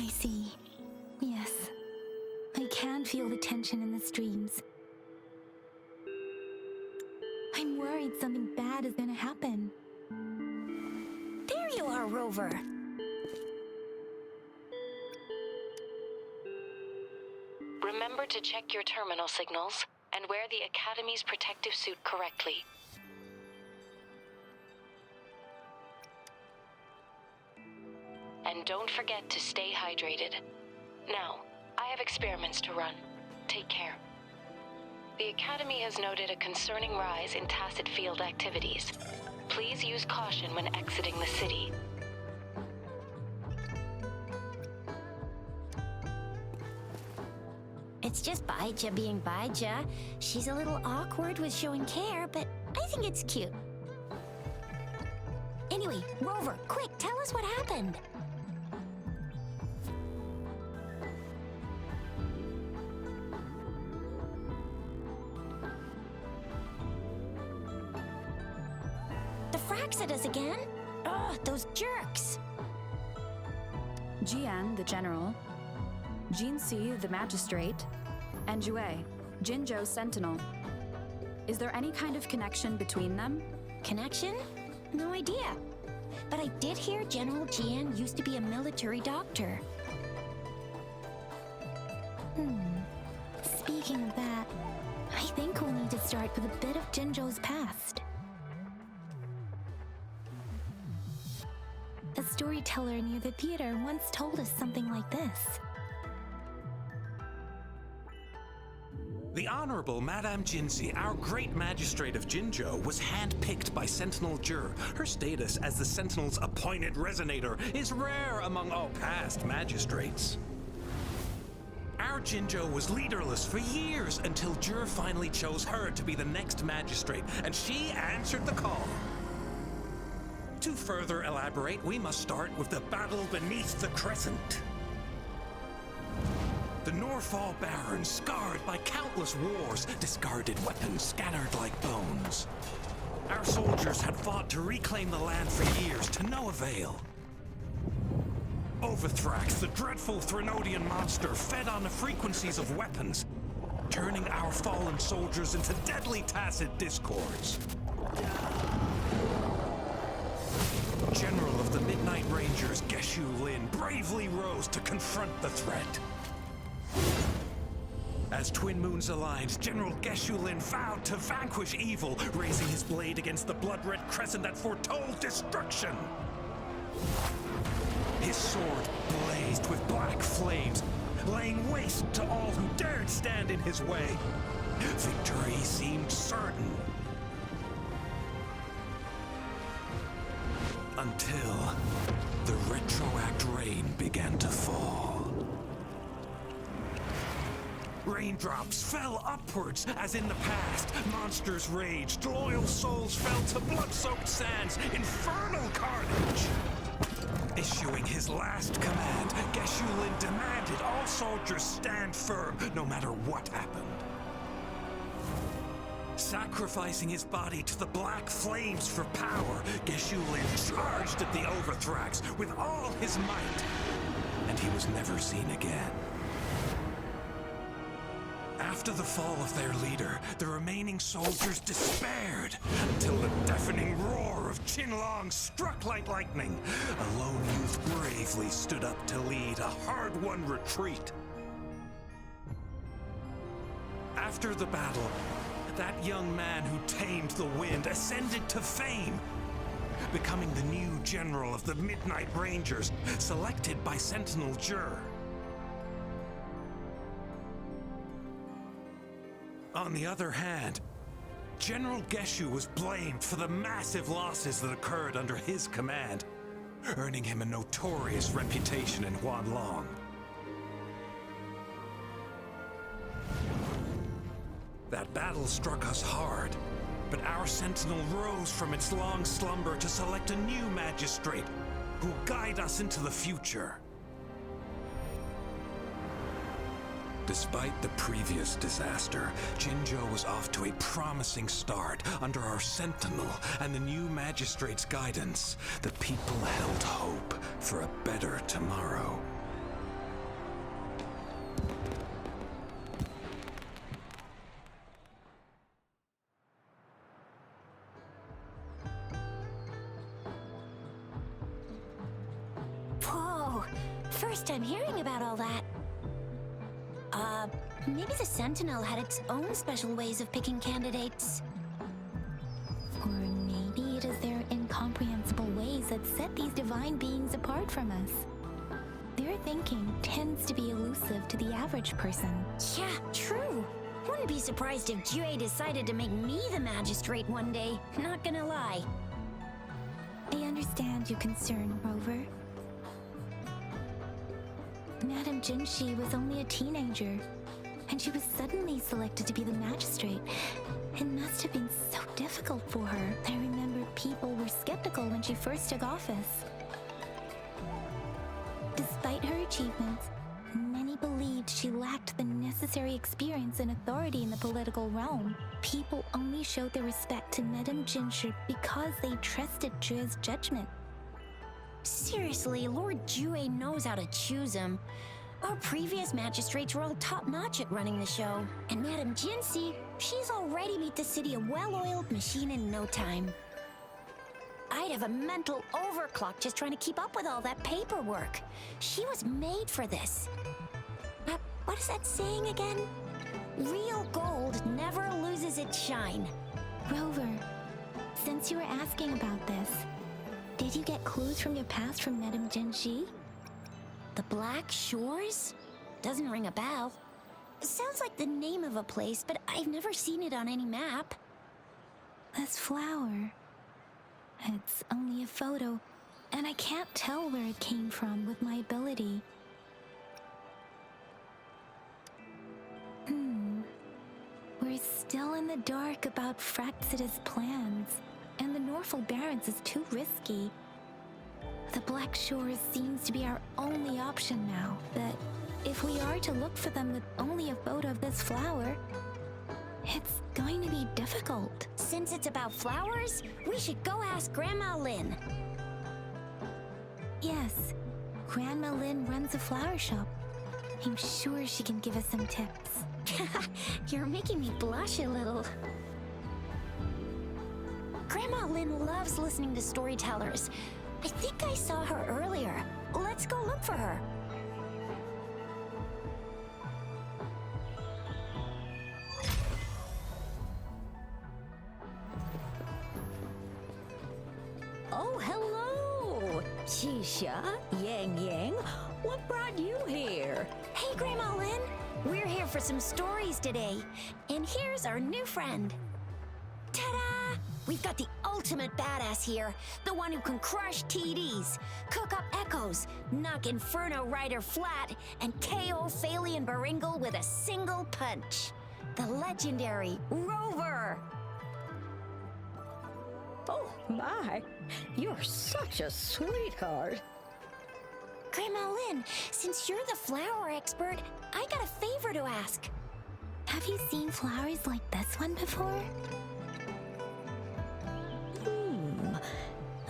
I see. Yes. I can feel the tension in the streams. I'm worried something bad is gonna happen. There you are, Rover. Remember to check your terminal signals and wear the Academy's protective suit correctly. And don't forget to stay hydrated. Now, I have experiments to run. Take care. The Academy has noted a concerning rise in tacit field activities. Please use caution when exiting the city. It's just Baija being Baija. She's a little awkward with showing care, but I think it's cute. Anyway, Rover, quick, tell us what happened. The fracks at us again? Ugh, those jerks! Jian, the general, Jinxi, the magistrate, and Jue, Jinzhou's sentinel. Is there any kind of connection between them? Connection? No idea. But I did hear General Jian used to be a military doctor. Speaking of that, I think we'll need to start with a bit of Jinzhou's past. A storyteller near the theater once told us something like this. The Honorable Madame Jinxi, our great magistrate of Jinzhou, was handpicked by Sentinel Jur. Her status as the Sentinel's appointed resonator is rare among all past magistrates. Our Jinzhou was leaderless for years until Jur finally chose her to be the next magistrate, and she answered the call. To further elaborate, we must start with the battle beneath the crescent. The Norfall Barons, scarred by countless wars, discarded weapons scattered like bones. Our soldiers had fought to reclaim the land for years, to no avail. Overthrax, the dreadful Threnodian monster, fed on the frequencies of weapons, turning our fallen soldiers into deadly tacit discords. General of the Midnight Rangers, Geshu Lin, bravely rose to confront the threat. As Twin Moons aligned, General Geshu Lin vowed to vanquish evil, raising his blade against the blood-red crescent that foretold destruction. His sword blazed with black flames, laying waste to all who dared stand in his way. Victory seemed certain. Until the retroact rain began to fall. Raindrops fell upwards, as in the past. Monsters raged, loyal souls fell to blood-soaked sands, infernal carnage. Issuing his last command, Geshu Lin demanded all soldiers stand firm, no matter what happened. Sacrificing his body to the black flames for power, Geshu Lin charged at the Overthrax with all his might, and he was never seen again. After the fall of their leader, the remaining soldiers despaired until the deafening roar of Huanglong struck like lightning. A lone youth bravely stood up to lead a hard-won retreat. After the battle, that young man who tamed the wind ascended to fame, becoming the new general of the Midnight Rangers, selected by Sentinel Jur. On the other hand, General Geshu was blamed for the massive losses that occurred under his command, earning him a notorious reputation in Huanglong. That battle struck us hard, but our sentinel rose from its long slumber to select a new magistrate who will guide us into the future. Despite the previous disaster, Jinzhou was off to a promising start. Under our sentinel and the new magistrate's guidance, the people held hope for a better tomorrow. Whoa, first time hearing about all that. Maybe the Sentinel had its own special ways of picking candidates. Or maybe it is their incomprehensible ways that set these divine beings apart from us. Their thinking tends to be elusive to the average person. Yeah, true. Wouldn't be surprised if Jue decided to make me the magistrate one day, not gonna lie. I understand your concern, Rover. Madame Jinshi was only a teenager, and she was suddenly selected to be the magistrate. It must have been so difficult for her. I remember people were skeptical when she first took office. Despite her achievements, many believed she lacked the necessary experience and authority in the political realm. People only showed their respect to Madame Jinshi because they trusted Jue's judgment. Seriously, Lord Jue knows how to choose him. Our previous magistrates were all top-notch at running the show. And Madame Jinshi, she's already made the city a well-oiled machine in no time. I'd have a mental overclock just trying to keep up with all that paperwork. She was made for this. What is that saying again? Real gold never loses its shine. Rover, since you were asking about this, did you get clues from your past from Madame Jinshi? The Black Shores? Doesn't ring a bell. Sounds like the name of a place, but I've never seen it on any map. This flower. It's only a photo, and I can't tell where it came from with my ability. We're still in the dark about Fraxita's plans, and the Norfolk Barrens is too risky. The Black Shores seems to be our only option now, but if we are to look for them with only a photo of this flower, it's going to be difficult. Since it's about flowers, we should go ask Grandma Lynn. Yes, Grandma Lynn runs a flower shop. I'm sure she can give us some tips. You're making me blush a little. Grandma Lynn loves listening to storytellers. I think I saw her earlier. Let's go look for her. Oh, hello! Shisha, Yang Yang, what brought you here? Hey, Grandma Lynn. We're here for some stories today. And here's our new friend. Ta-da! We've got the ultimate badass here. The one who can crush TDs, cook up echoes, knock Inferno Rider flat, and KO Phalian Baringle with a single punch. The legendary Rover! Oh, my, you're such a sweetheart. Grandma Lynn, since you're the flower expert, I got a favor to ask. Have you seen flowers like this one before?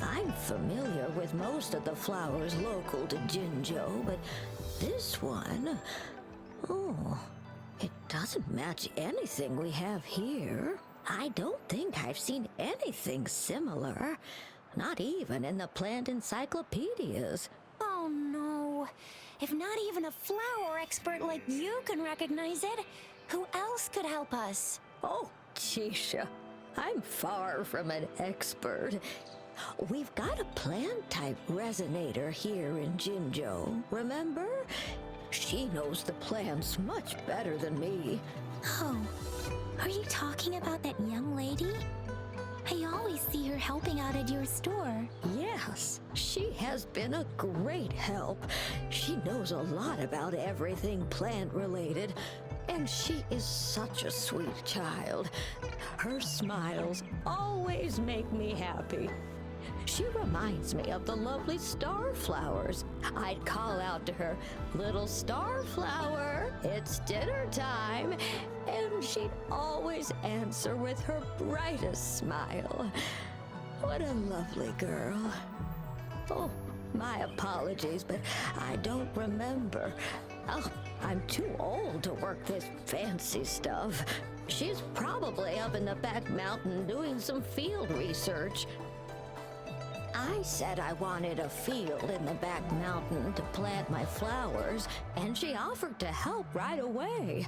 I'm familiar with most of the flowers local to Jinzhou, but this one, oh, it doesn't match anything we have here. I don't think I've seen anything similar, not even in the plant encyclopedias. Oh no, if not even a flower expert like you can recognize it, who else could help us? Oh, Chisha, I'm far from an expert. We've got a plant-type resonator here in Jinzhou, remember? She knows the plants much better than me. Oh, are you talking about that young lady? I always see her helping out at your store. Yes, she has been a great help. She knows a lot about everything plant-related, and she is such a sweet child. Her smiles always make me happy. She reminds me of the lovely star flowers. I'd call out to her, "Little star flower, it's dinner time," and she'd always answer with her brightest smile. What a lovely girl. Oh, my apologies, but I don't remember. Oh, I'm too old to work this fancy stuff. She's probably up in the back mountain doing some field research. I said I wanted a field in the back mountain to plant my flowers, and she offered to help right away.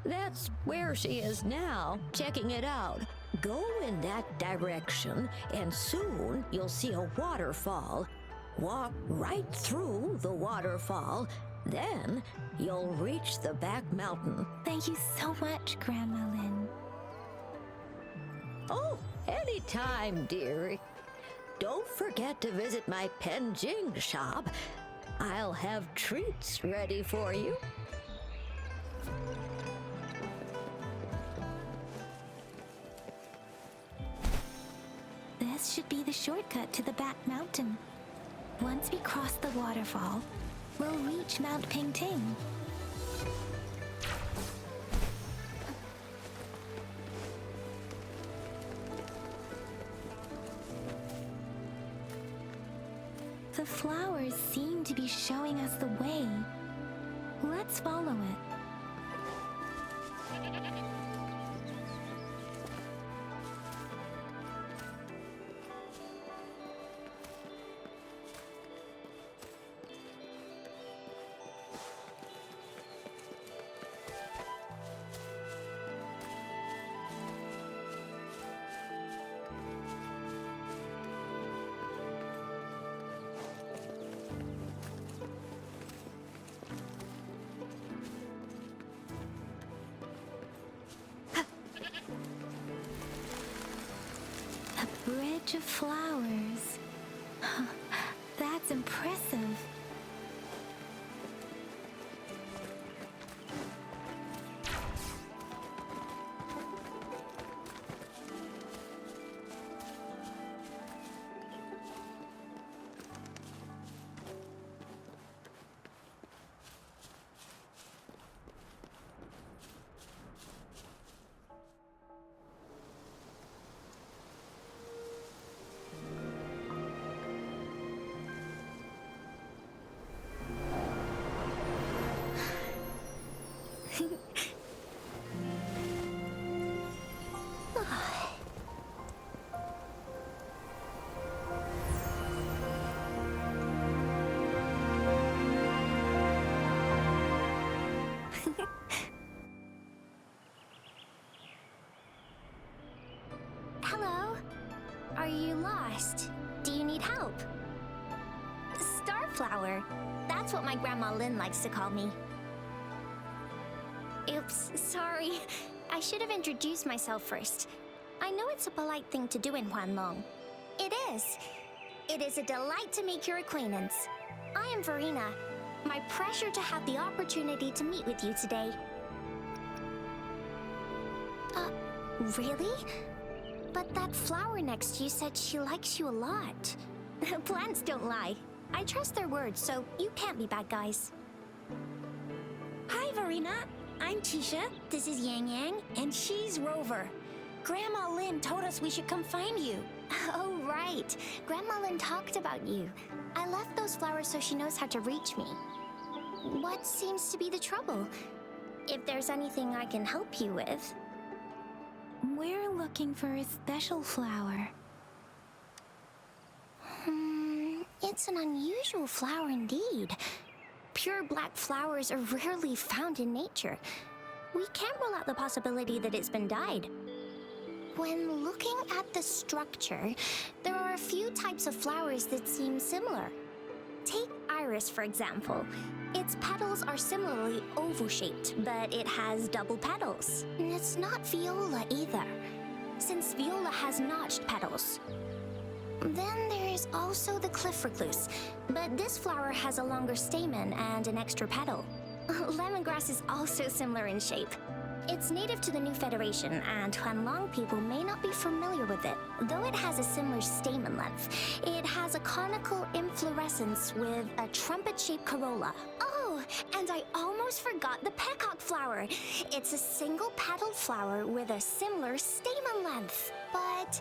That's where she is now, checking it out. Go in that direction, and soon you'll see a waterfall. Walk right through the waterfall, then you'll reach the back mountain. Thank you so much, Grandma Lin. Oh, anytime, dearie. Don't forget to visit my Penjing shop. I'll have treats ready for you. This should be the shortcut to the back mountain. Once we cross the waterfall, we'll reach Mount Pingting. The flowers seem to be showing us the way. Let's follow it. Bridge of flowers. That's impressive. Hello? Are you lost? Do you need help? Starflower. That's what my Grandma Lin likes to call me. Oops, sorry. I should have introduced myself first. I know it's a polite thing to do in Huanglong. It is. It is a delight to make your acquaintance. I am Verena. My pleasure to have the opportunity to meet with you today. Really? But that flower next to you said she likes you a lot. Plants don't lie. I trust their words, so you can't be bad guys. Hi, Verena. I'm Tisha. This is Yang Yang, and she's Rover. Grandma Lin told us we should come find you. Oh, right. Grandma Lin talked about you. I left those flowers so she knows how to reach me. What seems to be the trouble? If there's anything I can help you with. We're looking for a special flower. It's an unusual flower indeed. Pure black flowers are rarely found in nature. We can't rule out the possibility that it's been dyed. When looking at the structure, there are a few types of flowers that seem similar. Take iris, for example. Its petals are similarly oval-shaped, but it has double petals. And it's not viola either, since viola has notched petals. Then there is also the cliff recluse, but this flower has a longer stamen and an extra petal. Lemongrass is also similar in shape. It's native to the New Federation, and Huanglong people may not be familiar with it. Though it has a similar stamen length, it has a conical inflorescence with a trumpet-shaped corolla. Oh, and I almost forgot the peacock flower. It's a single-petaled flower with a similar stamen length. But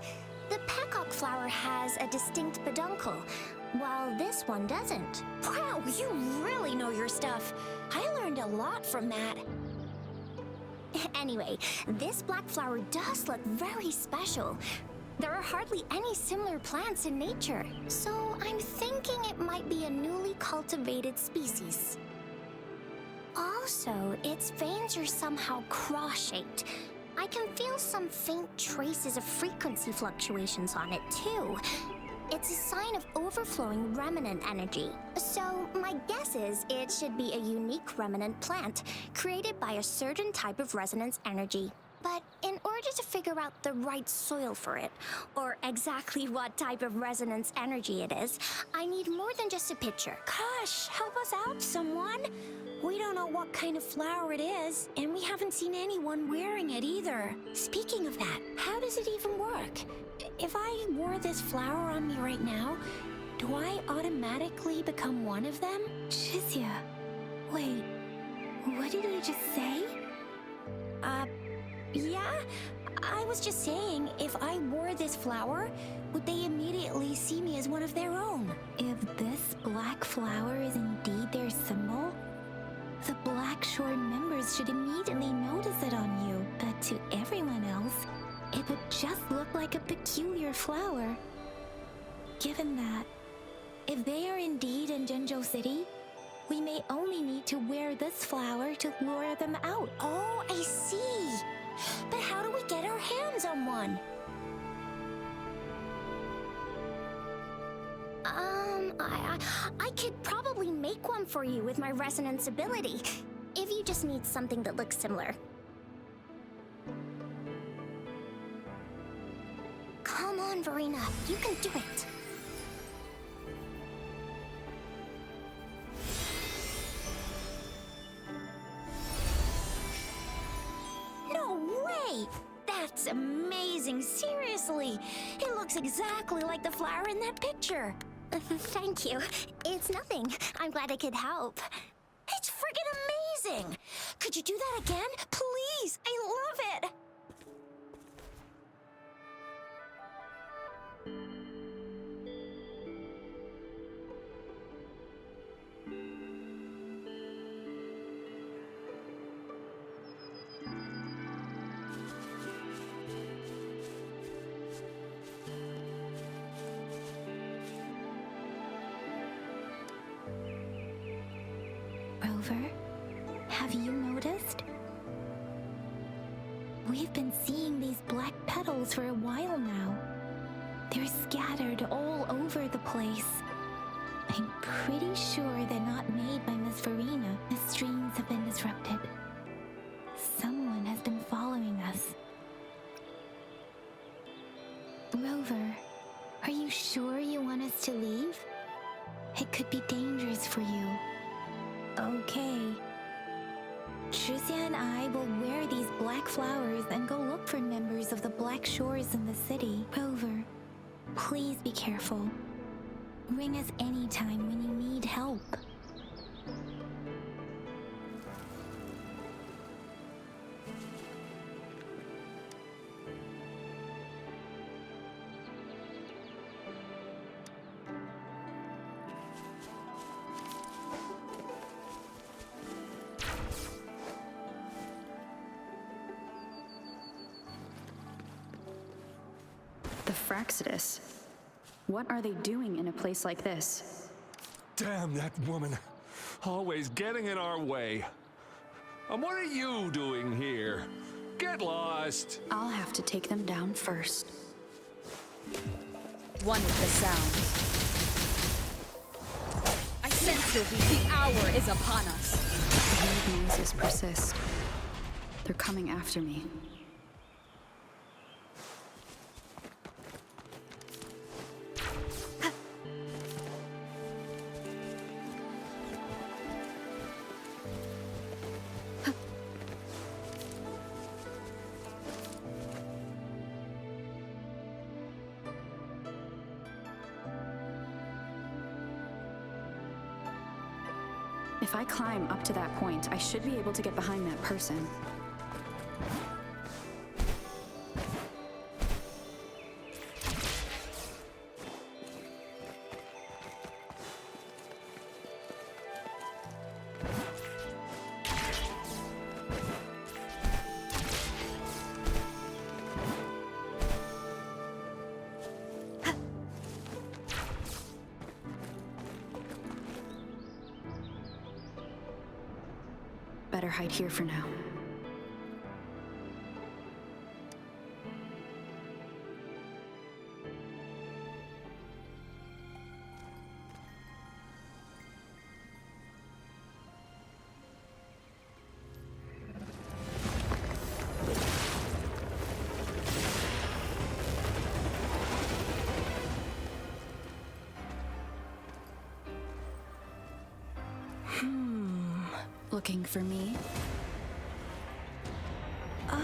The peacock flower has a distinct peduncle, while this one doesn't. Wow, you really know your stuff. I learned a lot from that. Anyway, this black flower does look very special. There are hardly any similar plants in nature, so I'm thinking it might be a newly cultivated species. Also, its veins are somehow cross-shaped. I can feel some faint traces of frequency fluctuations on it, too. It's a sign of overflowing remnant energy. So, my guess is it should be a unique remnant plant, created by a certain type of resonance energy. But in order to figure out the right soil for it, or exactly what type of resonance energy it is, I need more than just a picture. Gosh, help us out, someone! We don't know what kind of flower it is, and we haven't seen anyone wearing it either. Speaking of that, how does it even work? If I wore this flower on me right now, do I automatically become one of them? Shizia, wait, what did you just say? Yeah? I was just saying, if I wore this flower, would they immediately see me as one of their own? If this black flower is indeed their symbol, the Black Shore members should immediately notice it on you. But to everyone else, it would just look like a peculiar flower. Given that, if they are indeed in Jinzhou City, we may only need to wear this flower to lure them out. Oh, I see. But how do we get our hands on one? I could probably make one for you with my resonance ability, if you just need something that looks similar. Come on, Verena, you can do it. No way! That's amazing, seriously! It looks exactly like the flower in that picture. Thank you. It's nothing. I'm glad I could help. It's friggin' amazing! Could you do that again? Please! I love it! Rover, have you noticed? We've been seeing these black petals for a while now. They're scattered all over the place. I'm pretty sure they're not made by Miss Verena. The streams have been disrupted. Someone has been following us. Rover, are you sure you want us to leave? It could be dangerous for you. Okay. Shizia and I will wear these black flowers and go look for members of the Black Shores in the city. Rover, please be careful. Ring us anytime when you need help. The Fraxidus. What are they doing in a place like this? Damn that woman. Always getting in our way. And what are you doing here? Get lost. I'll have to take them down first. One with the sound. I sense it. The hour is upon us. The weird noises persist. They're coming after me. If I climb up to that point, I should be able to get behind that person. better hide here for now. Looking for me? Oh,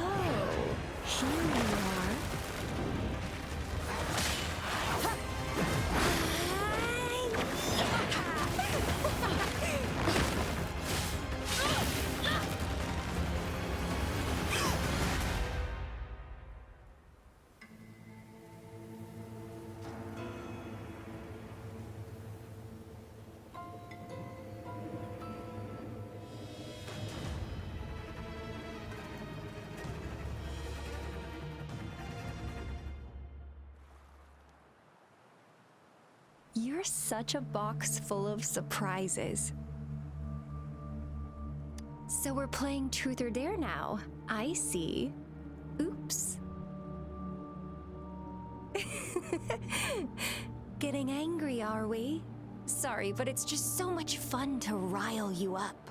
here you are. You're such a box full of surprises. So we're playing Truth or Dare now. I see. Oops. Getting angry, are we? Sorry, but it's just so much fun to rile you up.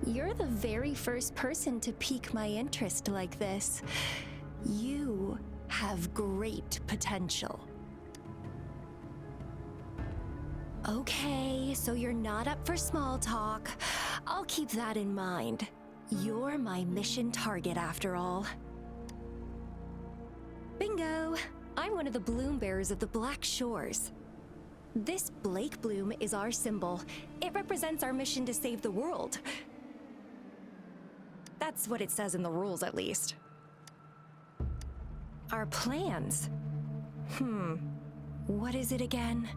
You're the very first person to pique my interest like this. You have great potential. Okay, so you're not up for small talk. I'll keep that in mind. You're my mission target after all. Bingo! I'm one of the bloom bearers of the Black Shores. This Blake bloom is our symbol. It represents our mission to save the world. That's what it says in the rules, at least. Our plans? What is it again?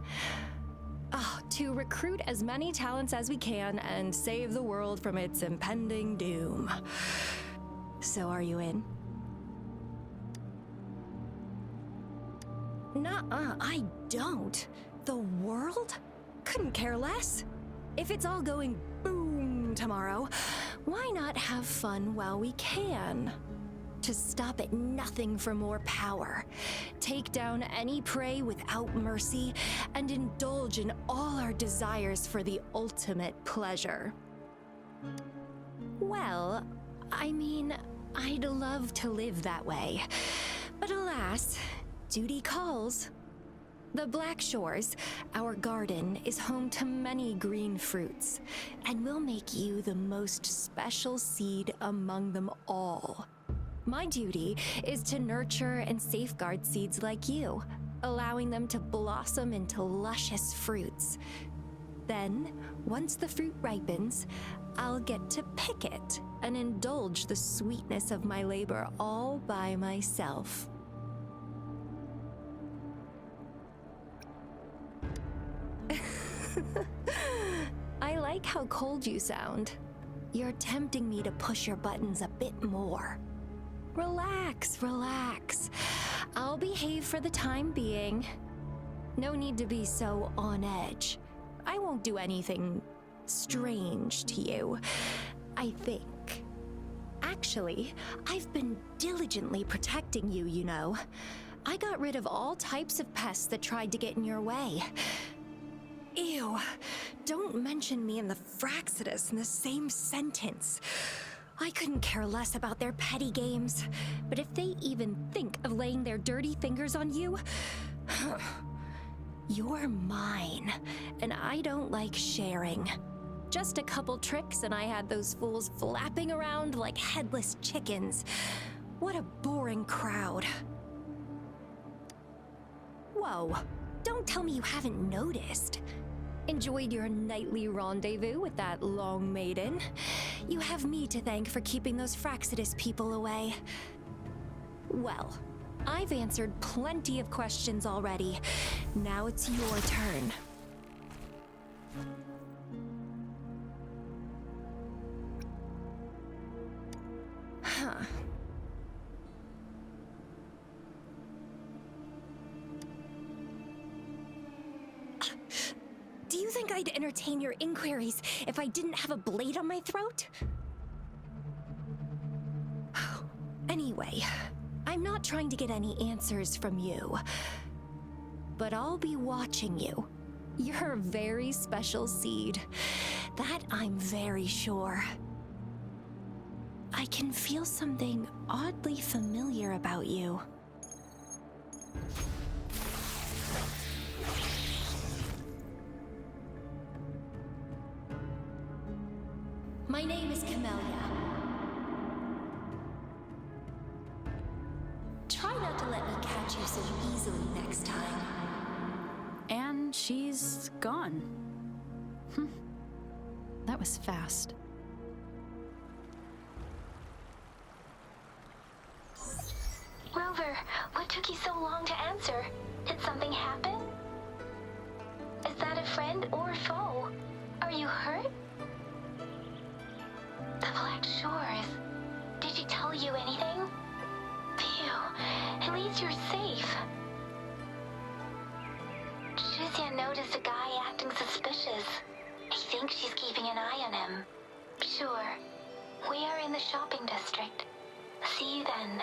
To recruit as many talents as we can and save the world from its impending doom. So are you in? Nuh-uh, I don't. The world? Couldn't care less. If it's all going boom tomorrow, why not have fun while we can? To stop at nothing for more power, take down any prey without mercy, and indulge in all our desires for the ultimate pleasure. Well, I mean, I'd love to live that way, but alas, duty calls. The Black Shores, our garden, is home to many green fruits, and will make you the most special seed among them all. My duty is to nurture and safeguard seeds like you, allowing them to blossom into luscious fruits. Then, once the fruit ripens, I'll get to pick it and indulge the sweetness of my labor all by myself. I like how cold you sound. You're tempting me to push your buttons a bit more. Relax, relax. I'll behave for the time being. No need to be so on edge. I won't do anything strange to you, I think. Actually, I've been diligently protecting you, you know. I got rid of all types of pests that tried to get in your way. Ew, don't mention me and the Fraxidus in the same sentence. I couldn't care less about their petty games, but if they even think of laying their dirty fingers on you, you're mine, and I don't like sharing. Just a couple tricks and I had those fools flapping around like headless chickens. What a boring crowd. Whoa, don't tell me you haven't noticed. Enjoyed your nightly rendezvous with that long maiden. You have me to thank for keeping those Fraxidus people away. Well, I've answered plenty of questions already. Now it's your turn. Huh. Do you think think I'd entertain your inquiries if I didn't have a blade on my throat? Anyway, I'm not trying to get any answers from you, but I'll be watching you. You're a very special seed. That I'm very sure. I can feel something oddly familiar about you. My name is Camellia. Try not to let me catch you so easily next time. And she's gone. That was fast. Rover, what took you so long to answer? Did something happen? Is that a friend or foe? Are you hurt? The Black Shores. Did she tell you anything? Phew, at least you're safe. Shuzia noticed a guy acting suspicious. I think she's keeping an eye on him. Sure. We are in the shopping district. See you then.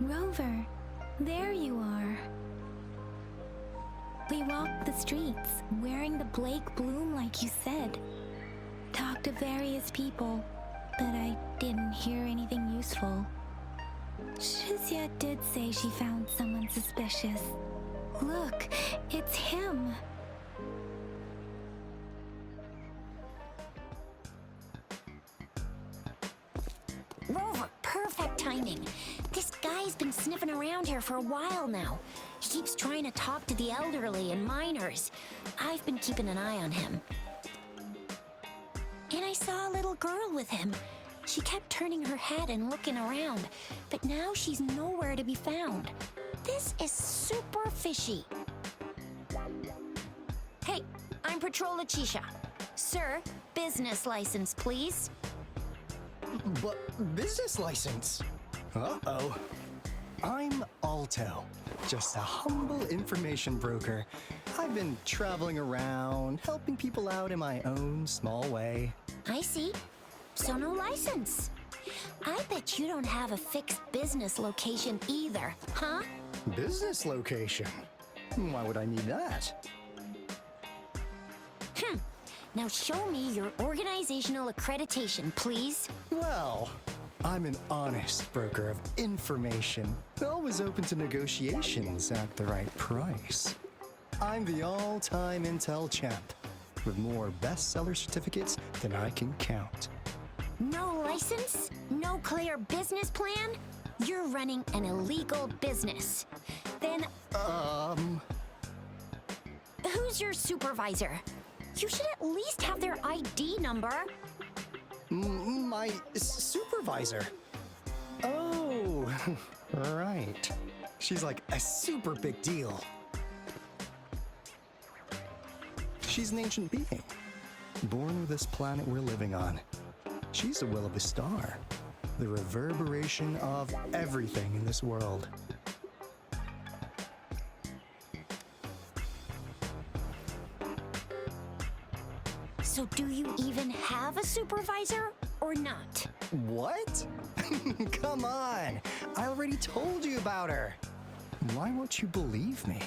Rover, there you are. We walked the streets, wearing the Blake bloom like you said. Talked to various people, but I didn't hear anything useful. Shuzia did say she found someone suspicious. Look, it's him. Rover, perfect timing. This guy's been sniffing around here for a while now. He keeps trying to talk to the elderly and minors. I've been keeping an eye on him. And I saw a little girl with him. She kept turning her head and looking around, but now she's nowhere to be found. This is super fishy. Hey, I'm Patrol Letitia. Sir, business license, please. But business license? Uh-oh. I'm Alto, just a humble information broker. I've been traveling around, helping people out in my own small way. I see. So no license. I bet you don't have a fixed business location either, huh? Business location? Why would I need that? Now show me your organizational accreditation, please. Well, I'm an honest broker of information, always open to negotiations at the right price. I'm the all-time Intel champ, with more bestseller certificates than I can count. No license? No clear business plan? You're running an illegal business. Then, who's your supervisor? You should at least have their ID number. My supervisor? Oh, right. She's like a super big deal. She's an ancient being, born with this planet we're living on. She's the will of a star, the reverberation of everything in this world. So do you even have a supervisor or not? What? Come on! I already told you about her. Why won't you believe me?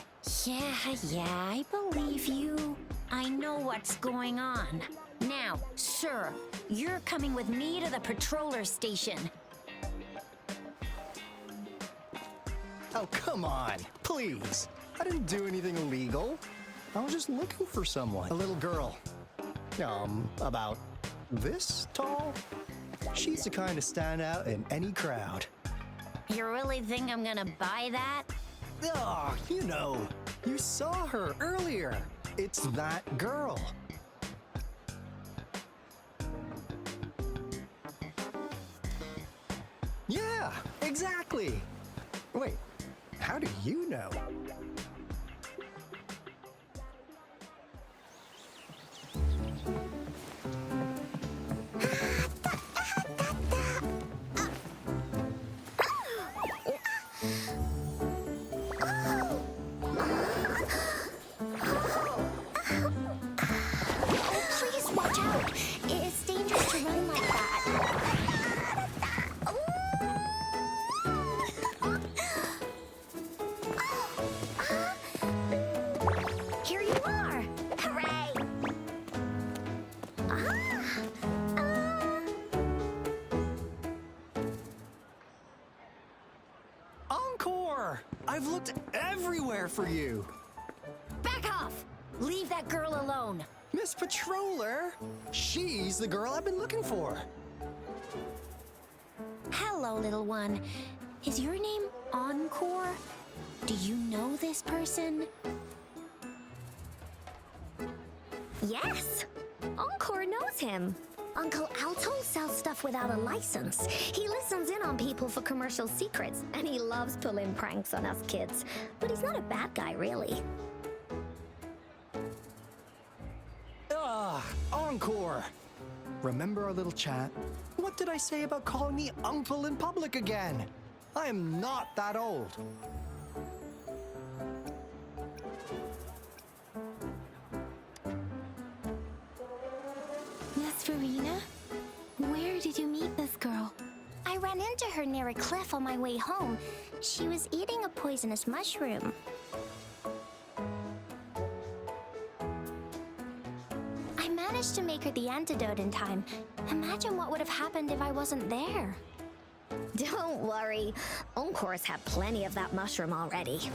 Yeah, I believe you. I know what's going on. Now, sir, you're coming with me to the patroller station. Oh, come on, please. I didn't do anything illegal. I was just looking for someone. A little girl. About this tall? She's the kind to stand out in any crowd. You really think I'm gonna buy that? Oh, you saw her earlier. It's that girl. Yeah, exactly. Wait, How do you know? Please watch out. It's dangerous to run like that. Here you are. Hooray! Encore! I've looked everywhere for you. Back off! Leave that girl alone. Miss Patroller! She's the girl I've been looking for. Hello, little one. Is your name Encore? Do you know this person? Yes! Encore knows him. Uncle Alto sells stuff without a license. He listens in on people for commercial secrets, and he loves pulling pranks on us kids. But he's not a bad guy, really. Encore! Remember our little chat? What did I say about calling me uncle in public again? I am not that old. Miss Verena? Where did you meet this girl? I ran into her near a cliff on my way home. She was eating a poisonous mushroom. I managed to make her the antidote in time. Imagine what would have happened if I wasn't there. Don't worry. Encore's had plenty of that mushroom already.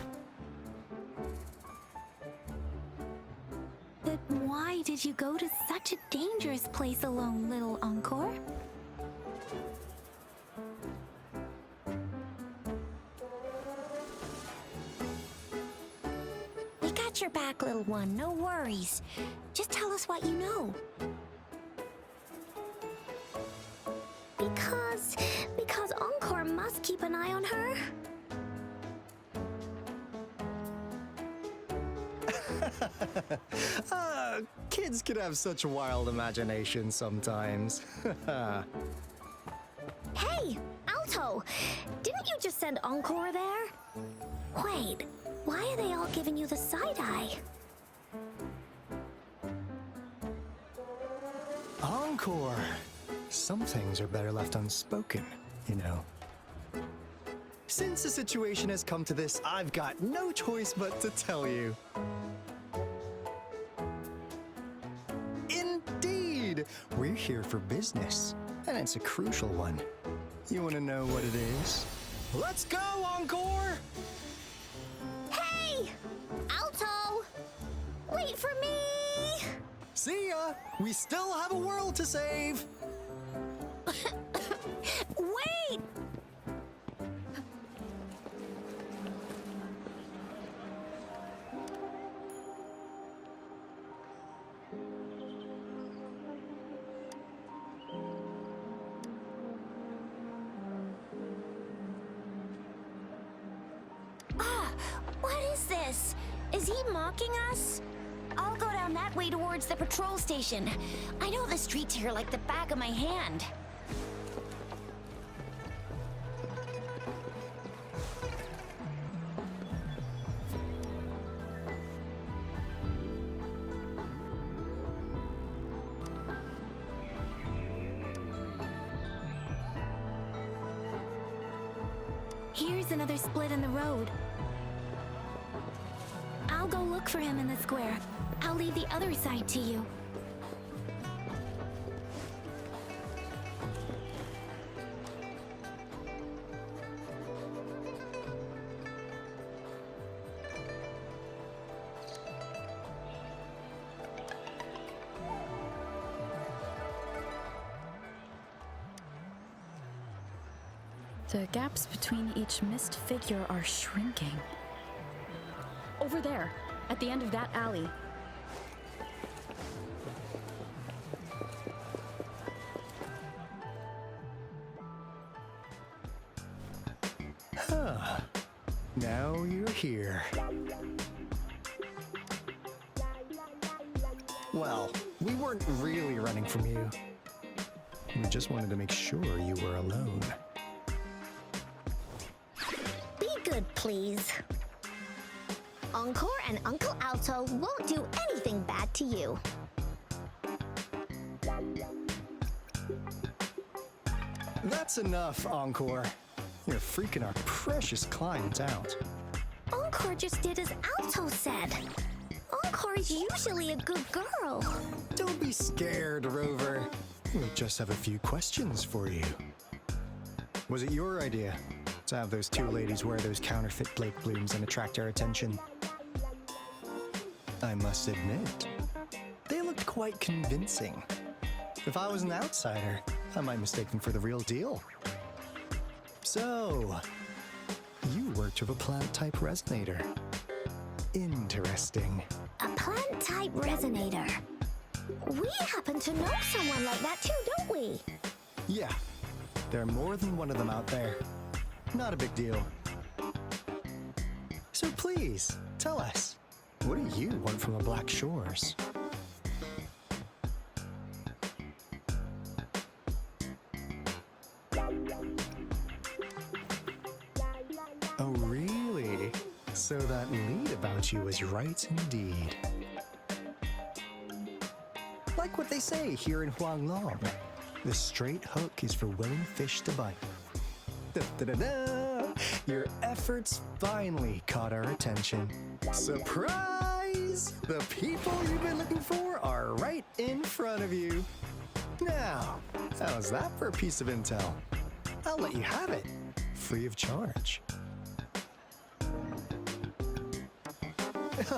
But why did you go to such a dangerous place alone, little Encore? We got your back, little one. No worries. Just tell us what you know. Because Encore must keep an eye on her. Kids can have such wild imaginations sometimes. Hey, Alto! Didn't you just send Encore there? Wait, why are they all giving you the side eye? Encore! Some things are better left unspoken, you know. Since the situation has come to this, I've got no choice but to tell you. Indeed! We're here for business, and it's a crucial one. You want to know what it is? Let's go, Encore! Hey! Alto! Wait for me! See ya! We still have a world to save! Wait! What is this? Is he mocking us? I'll go down that way towards the patrol station. I know the streets here like the back of my hand. Here's another split in the road. I'll go look for him in the square. I'll leave the other side to you. The gaps between each mist figure are shrinking. Over there, at the end of that alley. Now you're here. Well, we weren't really running from you. We just wanted to make sure you were alone. Be good, please. Encore and Uncle Alto won't do anything bad to you. That's enough, Encore. You're freaking our precious client out. Encore just did as Alto said. Encore's usually a good girl. Don't be scared, Rover. We just have a few questions for you. Was it your idea to have those two ladies wear those counterfeit Blake blooms and attract our attention? I must admit, they looked quite convincing. If I was an outsider, I might mistake them for the real deal. So, you worked with a plant-type resonator. Interesting. A plant-type resonator. We happen to know someone like that too, don't we? Yeah, there are more than one of them out there. Not a big deal. So please, tell us, what do you want from the Black Shores? Oh, really? So that lead about you was right indeed. Like what they say here in Huanglong, the straight hook is for willing fish to bite. Da-da-da-da! Your efforts finally caught our attention. Surprise! The people you've been looking for are right in front of you. Now, how's that for a piece of intel? I'll let you have it, free of charge.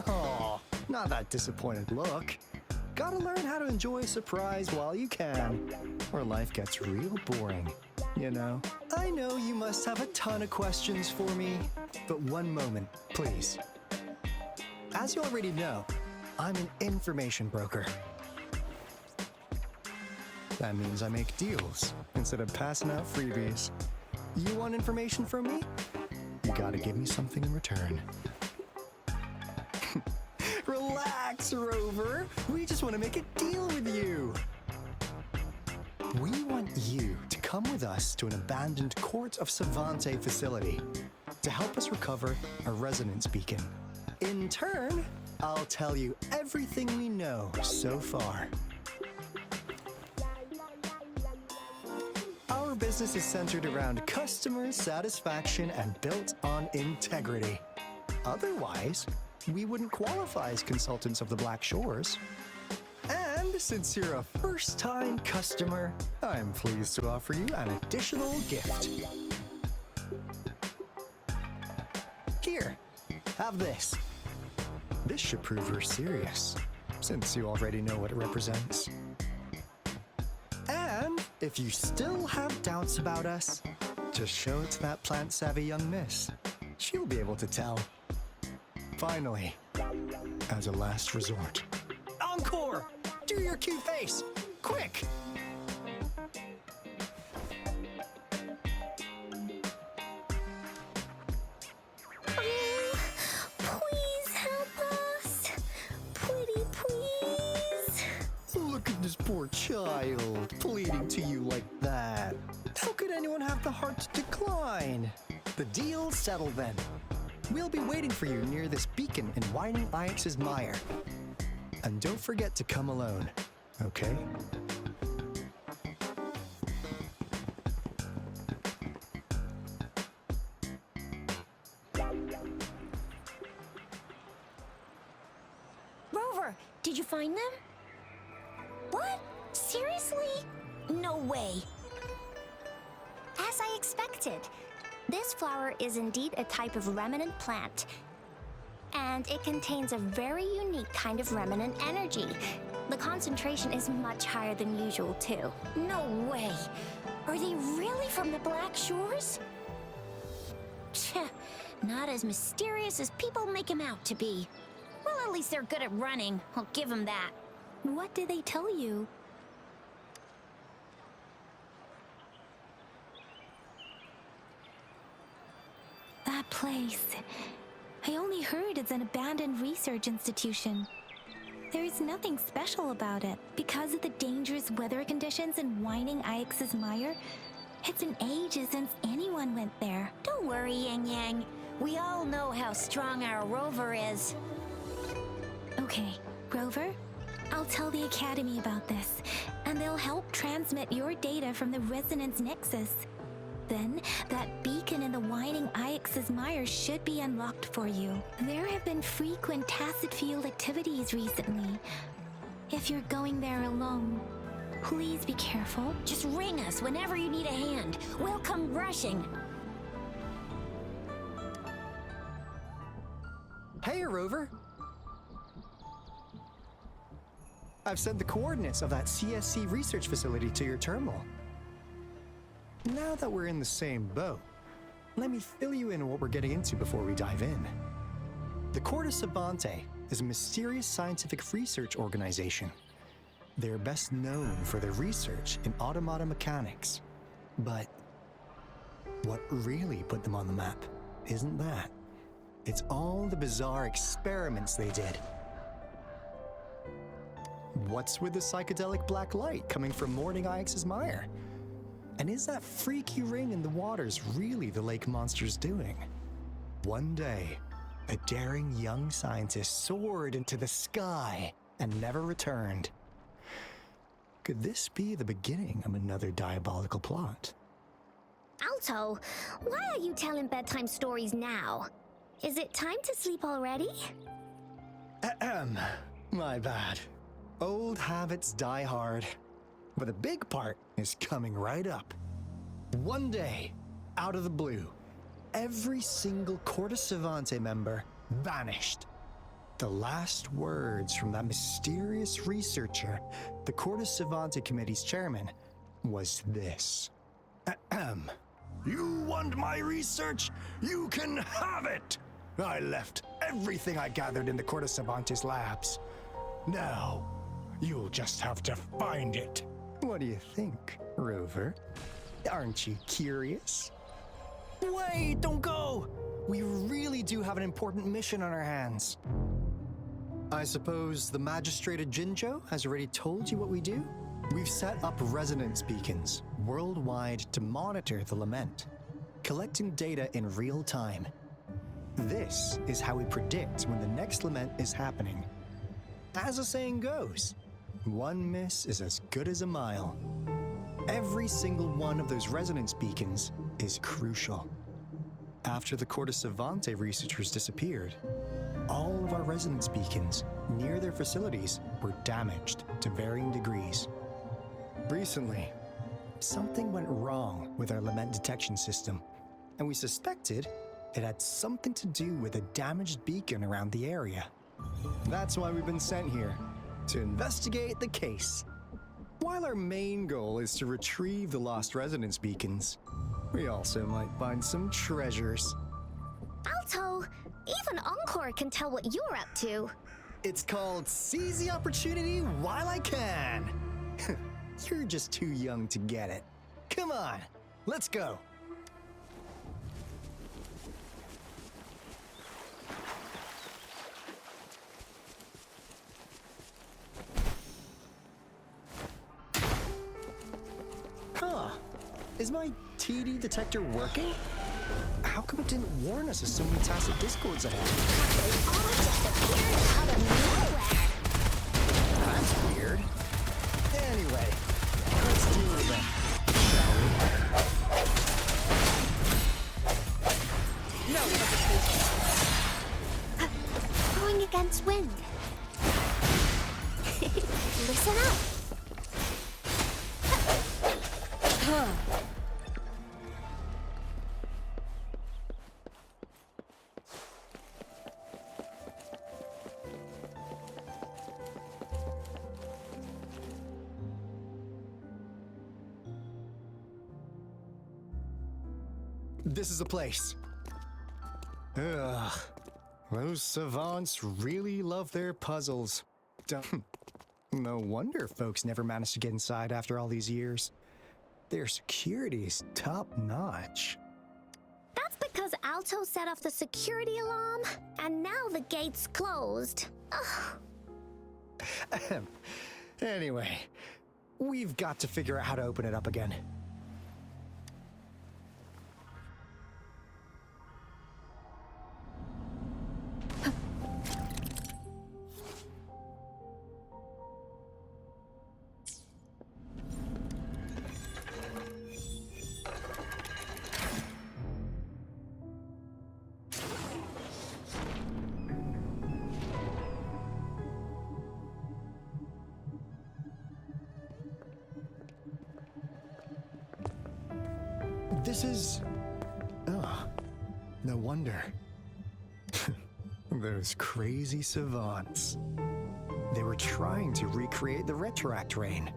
Oh, not that disappointed look. Gotta learn how to enjoy a surprise while you can, or life gets real boring, you know? I know you must have a ton of questions for me, but one moment, please. As you already know, I'm an information broker. That means I make deals instead of passing out freebies. You want information from me? You gotta give me something in return. Relax, Rover. We just want to make a deal with you. We want you to come with us to an abandoned Court of Savante facility to help us recover a resonance beacon. In turn, I'll tell you everything we know so far. Our business is centered around customer satisfaction and built on integrity. Otherwise, we wouldn't qualify as consultants of the Black Shores. And since you're a first-time customer, I'm pleased to offer you an additional gift. Here, have this. This should prove you're serious, since you already know what it represents. And if you still have doubts about us, just show it to that plant-savvy young miss. She'll be able to tell. Finally, as a last resort, Encore! Do your cute face! Quick! Please help us. Pretty please. Look at this poor child, pleading to you like that. How could anyone have the heart to decline? The deal's settled then. We'll be waiting for you near this beacon in Whining Ix's mire. And don't forget to come alone, okay? Rover, did you find them? What? Seriously? No way. As I expected, this flower is indeed a type of remnant plant. And it contains a very unique kind of remnant energy. The concentration is much higher than usual, too. No way. Are they really from the Black Shores? Tch, not as mysterious as people make them out to be. Well, at least they're good at running. I'll give them that. What did they tell you? That place. I only heard it's an abandoned research institution. There is nothing special about it. Because of the dangerous weather conditions in Whining Ix's Mire, it's been ages since anyone went there. Don't worry, Yang Yang. We all know how strong our rover is. Okay, Rover, I'll tell the Academy about this, and they'll help transmit your data from the Resonance Nexus. Then, that beacon in the Whining Ix's Mire should be unlocked for you. There have been frequent tacit field activities recently. If you're going there alone, please be careful. Just ring us whenever you need a hand. We'll come rushing. Hey, Rover. I've sent the coordinates of that CSC research facility to your terminal. Now that we're in the same boat, let me fill you in on what we're getting into before we dive in. The Corte Savante is a mysterious scientific research organization. They're best known for their research in automata mechanics. But what really put them on the map isn't that. It's all the bizarre experiments they did. What's with the psychedelic black light coming from Morning Ix's Mire? And is that freaky ring in the waters really the lake monster's doing? One day, a daring young scientist soared into the sky and never returned. Could this be the beginning of another diabolical plot? Alto, why are you telling bedtime stories now? Is it time to sleep already? My bad. Old habits die hard. But the big part is coming right up. One day, out of the blue, every single Corte Savante member vanished. The last words from that mysterious researcher, the Corte Savante Committee's chairman, was this. You want my research? You can have it! I left everything I gathered in the Corte Savante's labs. Now, you'll just have to find it. What do you think, Rover? Aren't you curious? Wait, don't go! We really do have an important mission on our hands. I suppose the Magistrate of Jinzhou has already told you what we do? We've set up resonance beacons worldwide to monitor the lament, collecting data in real time. This is how we predict when the next lament is happening. As the saying goes, one miss is as good as a mile. Every single one of those resonance beacons is crucial. After the Corte Savante researchers disappeared, all of our resonance beacons near their facilities were damaged to varying degrees. Recently, something went wrong with our lament detection system, and we suspected it had something to do with a damaged beacon around the area. That's why we've been sent here, to investigate the case. While our main goal is to retrieve the lost resonance beacons, we also might find some treasures. Alto, even Encore can tell what you're up to. It's called Seize the Opportunity While I Can. You're just too young to get it. Come on, let's go. Huh. Is my TD detector working? How come it didn't warn us of so many tacit discords ahead? They all just appeared out of nowhere. That's weird. Anyway, let's deal with them, shall we? No hesitation. Going against wind. Listen up. This is the place. Ugh. Those savants really love their puzzles. No wonder folks never managed to get inside after all these years. Their security is top-notch. That's Because Alto set off the security alarm, and now the gate's closed. Ugh. Anyway, we've got to figure out how to open it up again. This is... Oh, no wonder. Those crazy savants. They were trying to recreate the retroact rain.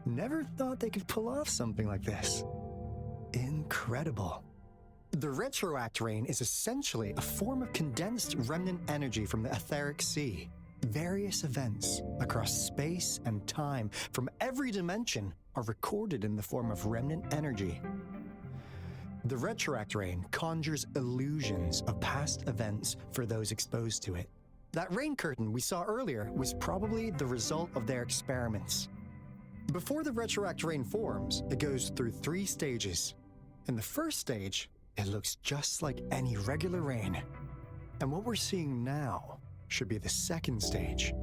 Never thought they could pull off something like this. Incredible. The retroact rain is essentially a form of condensed remnant energy from the etheric sea. Various events across space and time from every dimension are recorded in the form of remnant energy. The retroact rain conjures illusions of past events for those exposed to it. That rain curtain we saw earlier was probably the result of their experiments. Before the retroact rain forms, it goes through 3 stages. In the first stage, it looks just like any regular rain. And what we're seeing now should be the second stage.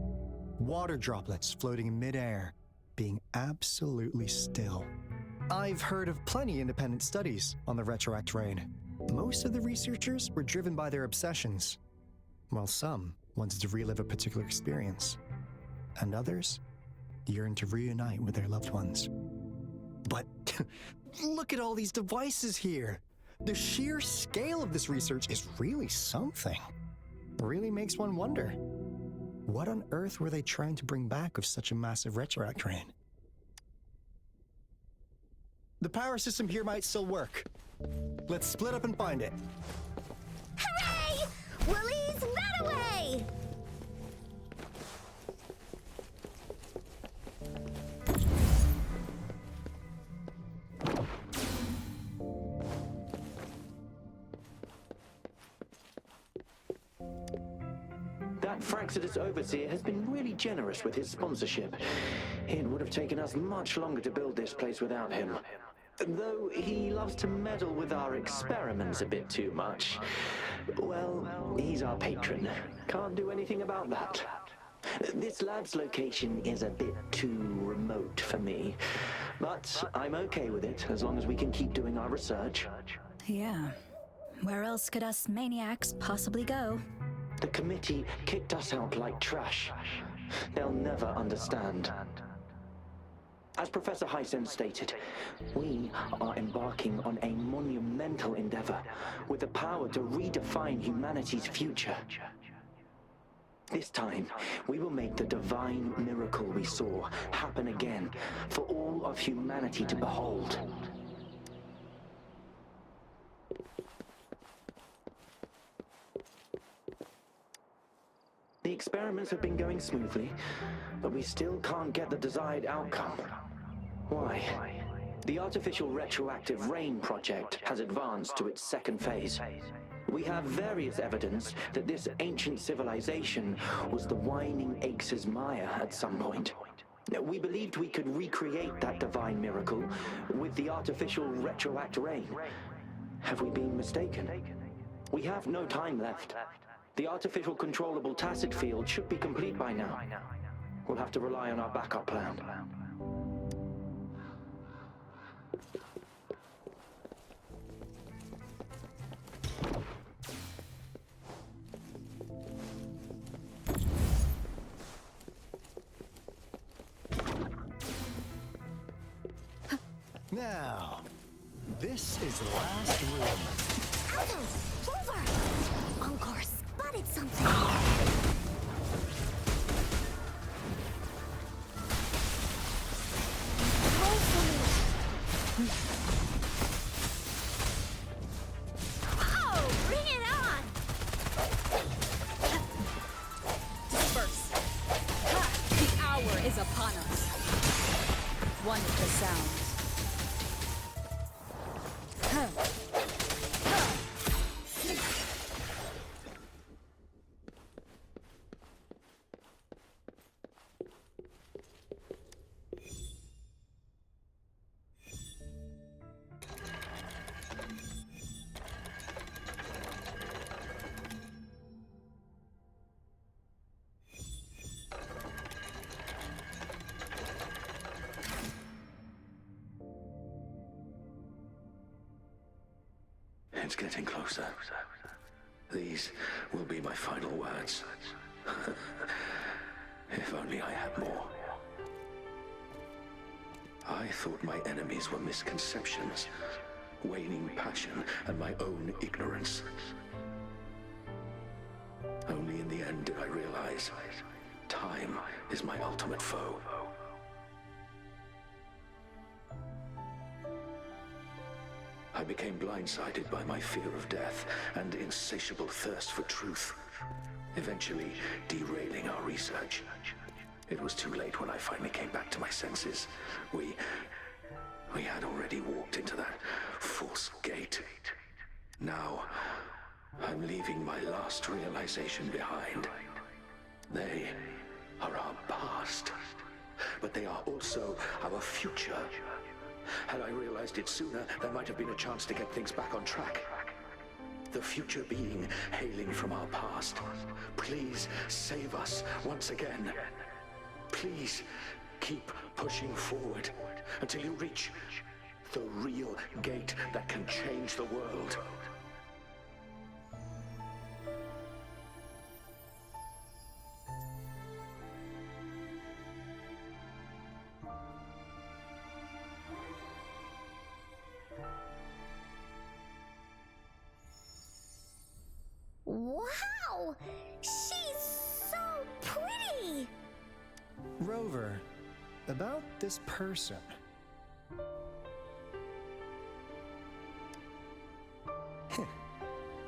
Water droplets floating in midair, being absolutely still. I've heard of plenty independent studies on the retroact rain. Most of the researchers were driven by their obsessions, while some wanted to relive a particular experience, and others yearned to reunite with their loved ones. But look at all these devices here. The sheer scale of this research is really something. Really makes one wonder, what on earth were they trying to bring back with such a massive retroact rain? The power system here might still work. Let's split up and find it. Hooray! Willie's that away! That Fraxidus overseer has been really generous with his sponsorship. It would have taken us much longer to build this place without him. Though he loves to meddle with our experiments a bit too much. Well, he's our patron. Can't do anything about that. This lab's location is a bit too remote for me. But I'm okay with it, as long as we can keep doing our research. Yeah. Where else could us maniacs possibly go? The committee kicked us out like trash. They'll never understand. As Professor Hysen stated, we are embarking on a monumental endeavor with the power to redefine humanity's future. This time, we will make the divine miracle we saw happen again for all of humanity to behold. The experiments have been going smoothly, but we still can't get the desired outcome. Why? The artificial retroactive rain project has advanced to its second phase. We have various evidence that this ancient civilization was the Whining Aches' Maya at some point. We believed we could recreate that divine miracle with the artificial retroact rain. Have we been mistaken? We have no time left. The artificial controllable tacit field should be complete by now. We'll have to rely on our backup plan. Now, this is the last room. Alto! Over! Encore spotted something! Roll for me! Oh! Bring it on! Disperse. The hour is upon us. One sounds. It's getting closer. These will be my final words. If only I had more. I thought my enemies were misconceptions, waning passion, and my own ignorance. Only in the end did I realize time is my ultimate foe. I became blindsided by my fear of death and insatiable thirst for truth, eventually derailing our research. It was too late when I finally came back to my senses. We had already walked into that false gate. Now, I'm leaving my last realization behind. They are our past, but they are also our future. Had I realized it sooner, there might have been a chance to get things back on track. The future being hailing from our past. Please save us once again. Please keep pushing forward until you reach the real gate that can change the world. Wow! She's so pretty! Rover, about this person.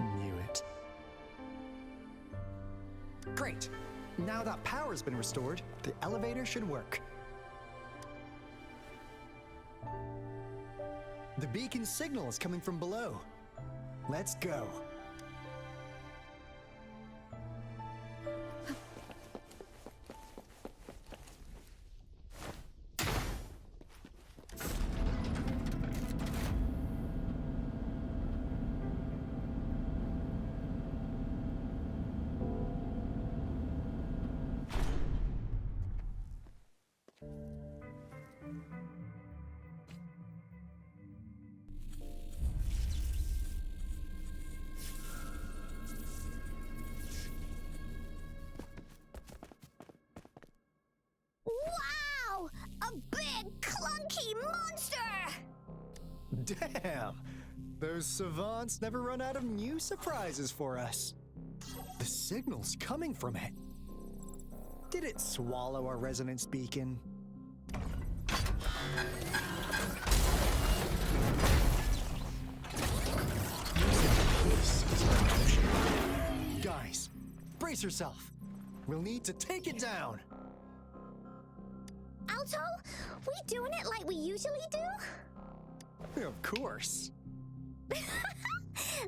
Knew it. Great! Now that power's been restored, the elevator should work. The beacon signal is coming from below. Let's go. Wow! A big, clunky monster! Damn! Those savants never run out of new surprises for us. The signal's coming from it. Did it swallow our resonance beacon? Guys, brace yourself. We'll need to take it down. Alto, we doing it like we usually do? Of course.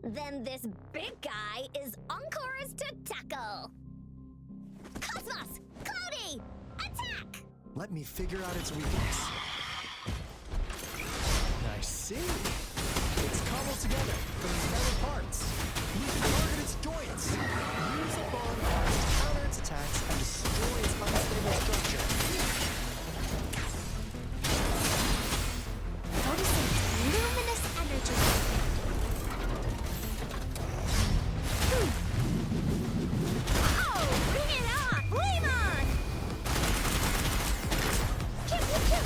Then this big guy is Encore's to tackle. Cosmos! Cloudy! Attack! Let me figure out its weakness. I see. It's cobbled together from metal parts. You can target its joints. Use the bomb parts to counter its attacks and destroy its unstable structure. Noticing luminous energy. Oh, bring it on! Flame on! Pew, pew, pew.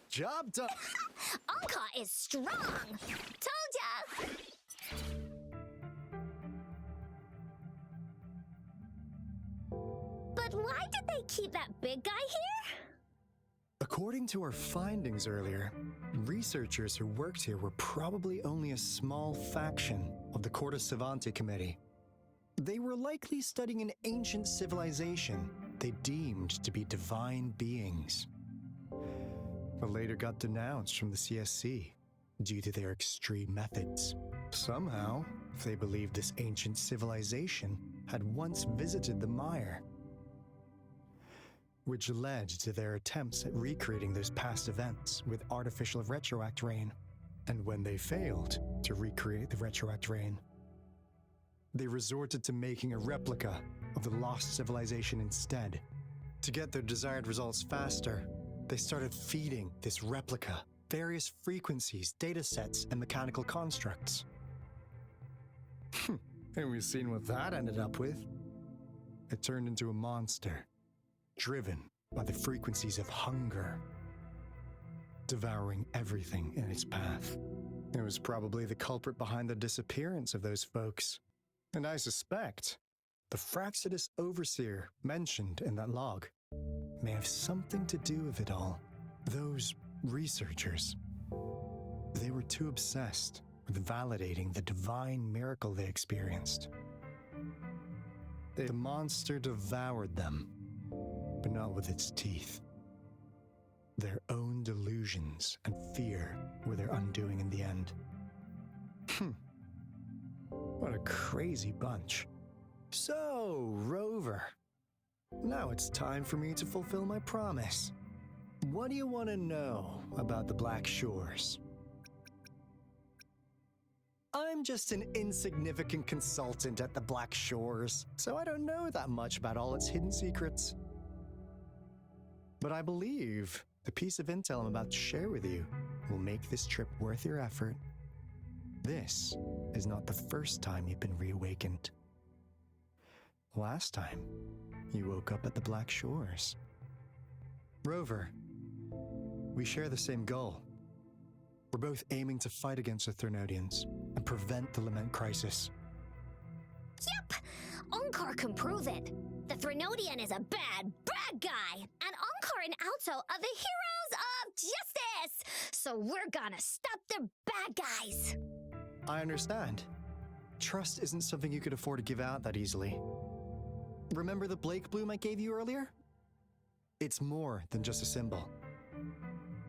Job done. Anka is strong. Told ya. But why did they keep that big guy here? According to our findings earlier, researchers who worked here were probably only a small faction of the Corte Savante Committee. They were likely studying an ancient civilization they deemed to be divine beings, but later got denounced from the CSC due to their extreme methods. Somehow, they believed this ancient civilization had once visited the mire, which led to their attempts at recreating those past events with artificial retroact rain. And when they failed to recreate the retroact rain, they resorted to making a replica of the lost civilization instead. To get their desired results faster, they started feeding this replica various frequencies, data sets, and mechanical constructs. And we've seen what that ended up with. It turned into a monster, driven by the frequencies of hunger, devouring everything in its path. It was probably the culprit behind the disappearance of those folks. And I suspect the Fraxidus Overseer mentioned in that log may have something to do with it all. Those researchers, they were too obsessed with validating the divine miracle they experienced. The monster devoured them, but not with its teeth. Their own delusions and fear were their undoing in the end. What a crazy bunch. So, Rover, now it's time for me to fulfill my promise. What do you want to know about the Black Shores? I'm just an insignificant consultant at the Black Shores, so I don't know that much about all its hidden secrets. But I believe the piece of intel I'm about to share with you will make this trip worth your effort. This is not the first time you've been reawakened. Last time, you woke up at the Black Shores. Rover, we share the same goal. We're both aiming to fight against the Threnodians and prevent the Lament Crisis. Yep! Onkar can prove it. The Threnodian is a bad, bad guy, and Onkar and Alto are the heroes of justice! So we're gonna stop the bad guys! I understand. Trust isn't something you could afford to give out that easily. Remember the Blake Bloom I gave you earlier? It's more than just a symbol.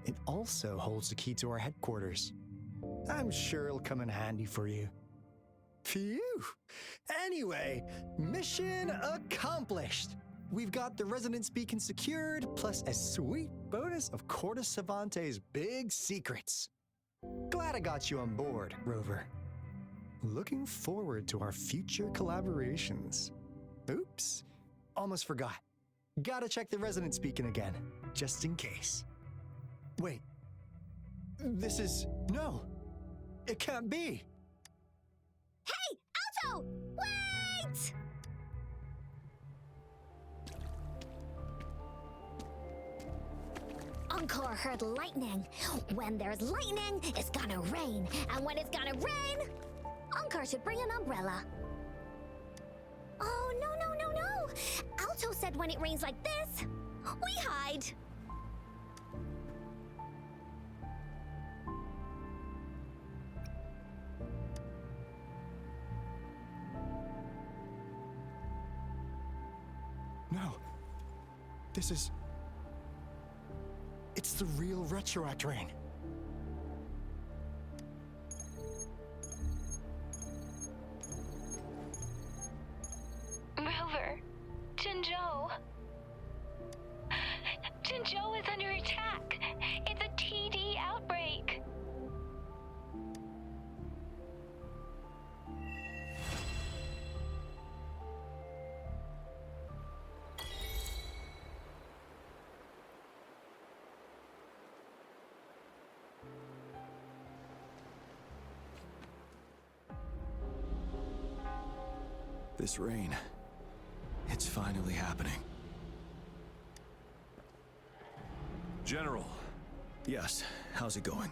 It also holds the key to our headquarters. I'm sure it'll come in handy for you. Phew! Anyway, mission accomplished! We've got the resonance beacon secured, plus a sweet bonus of Corte Savante's big secrets. Glad I got you on board, Rover. Looking forward to our future collaborations. Oops, almost forgot. Gotta check the resonance beacon again, just in case. Wait, no, it can't be. Hey, Alto! Wait! Encore heard lightning. When there's lightning, it's gonna rain. And when it's gonna rain, Encore should bring an umbrella. Oh, no. Alto said when it rains like this, we hide. No, it's the real retroact rain. Rover, Jinzhou is under attack. It's a TD outbreak. This rain, it's finally happening. General, Yes, how's it going?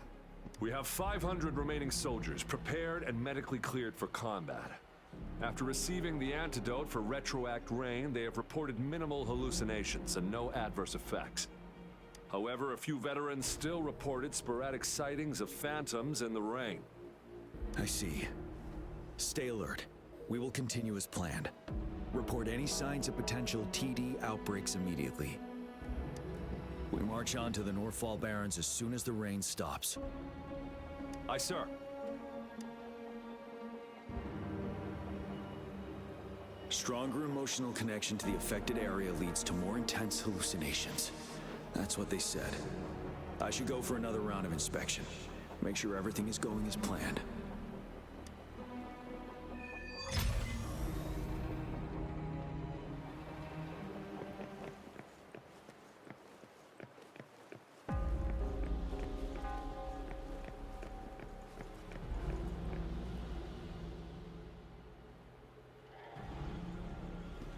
We have 500 remaining soldiers prepared and medically cleared for combat. After receiving the antidote for retroact rain, they have reported minimal hallucinations and no adverse effects. However, a few veterans still reported sporadic sightings of phantoms in the rain. I see. Stay alert. We will continue as planned. Report any signs of potential TD outbreaks immediately. We march on to the Northfall Barrens as soon as the rain stops. Aye, sir. Stronger emotional connection to the affected area leads to more intense hallucinations. That's what they said. I should go for another round of inspection. Make sure everything is going as planned.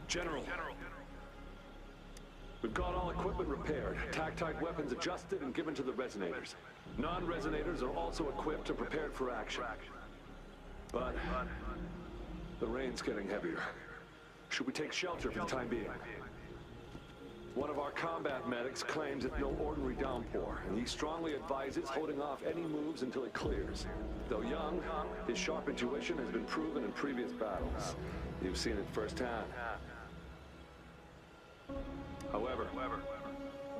General. We've got all equipment repaired, tac-type weapons adjusted and given to the resonators. Non-resonators are also equipped and prepared for action. But the rain's getting heavier. Should we take shelter for the time being? One of our combat medics claims it's no ordinary downpour, and he strongly advises holding off any moves until it clears. Though young, his sharp intuition has been proven in previous battles. You've seen it firsthand. However,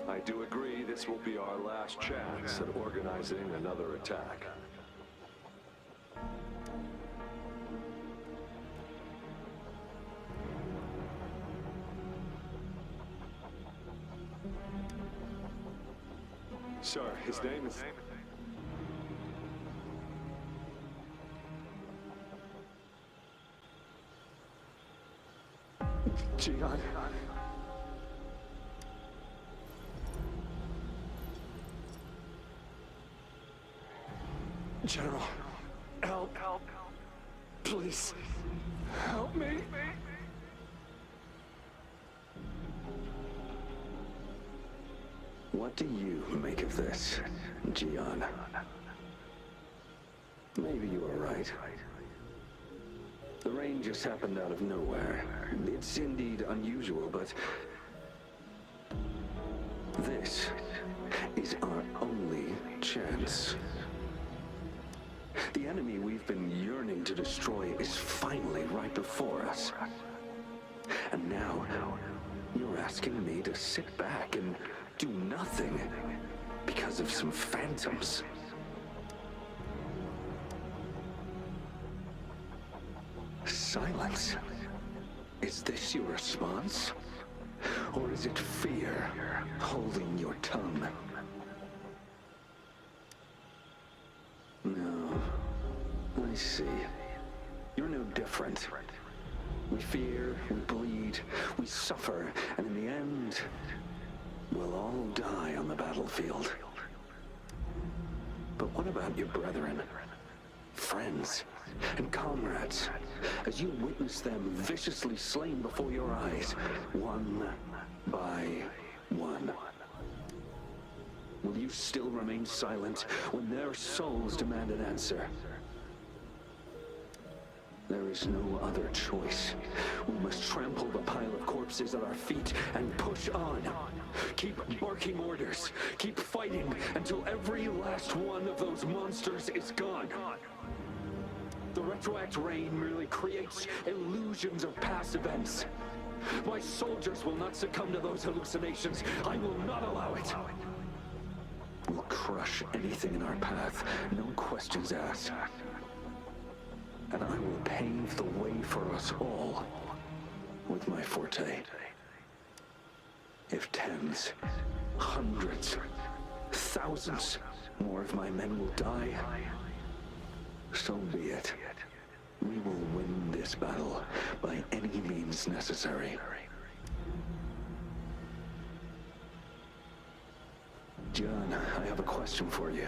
I do agree this will be our last chance at organizing another attack. Sir, his name is... Jian. General, help. Please, help me. What do you make of this, Jian? Maybe you are right. The rain just happened out of nowhere. It's indeed unusual, but this is our only chance. The enemy we've been yearning to destroy is finally right before us. And now, you're asking me to sit back and do nothing because of some phantoms. Silence. Is this your response? Or is it fear holding your tongue? No. I see. You're no different. We fear, we bleed, we suffer, and in the end, we'll all die on the battlefield. But what about your brethren, friends, and comrades, as you witness them viciously slain before your eyes, one by one? Will you still remain silent when their souls demand an answer? There is no other choice. We must trample the pile of corpses at our feet and push on. Keep barking orders. Keep fighting until every last one of those monsters is gone. The retroact rain merely creates illusions of past events. My soldiers will not succumb to those hallucinations. I will not allow it. We'll crush anything in our path, no questions asked. And I will pave the way for us all with my forte. If tens, hundreds, thousands more of my men will die, so be it. We will win this battle by any means necessary. John, I have a question for you.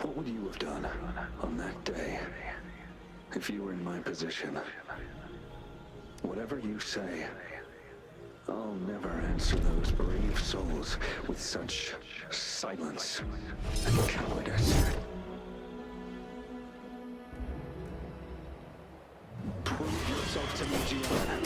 What would you have done on that day if you were in my position? Whatever you say, I'll never answer those brave souls with such Silence and cowardice. Prove yourself to me, Gianna.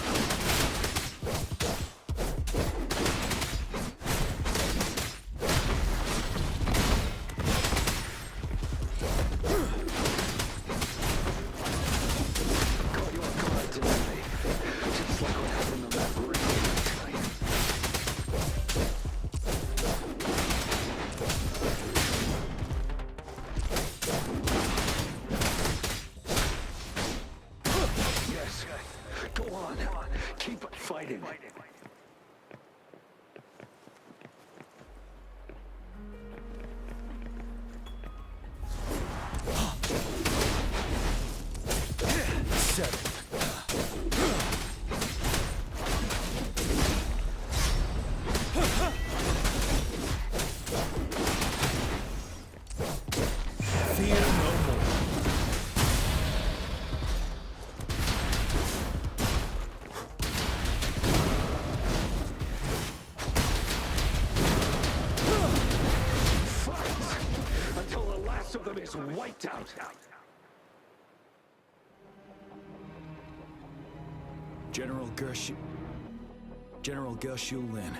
Wiped out. General Gershu Lin.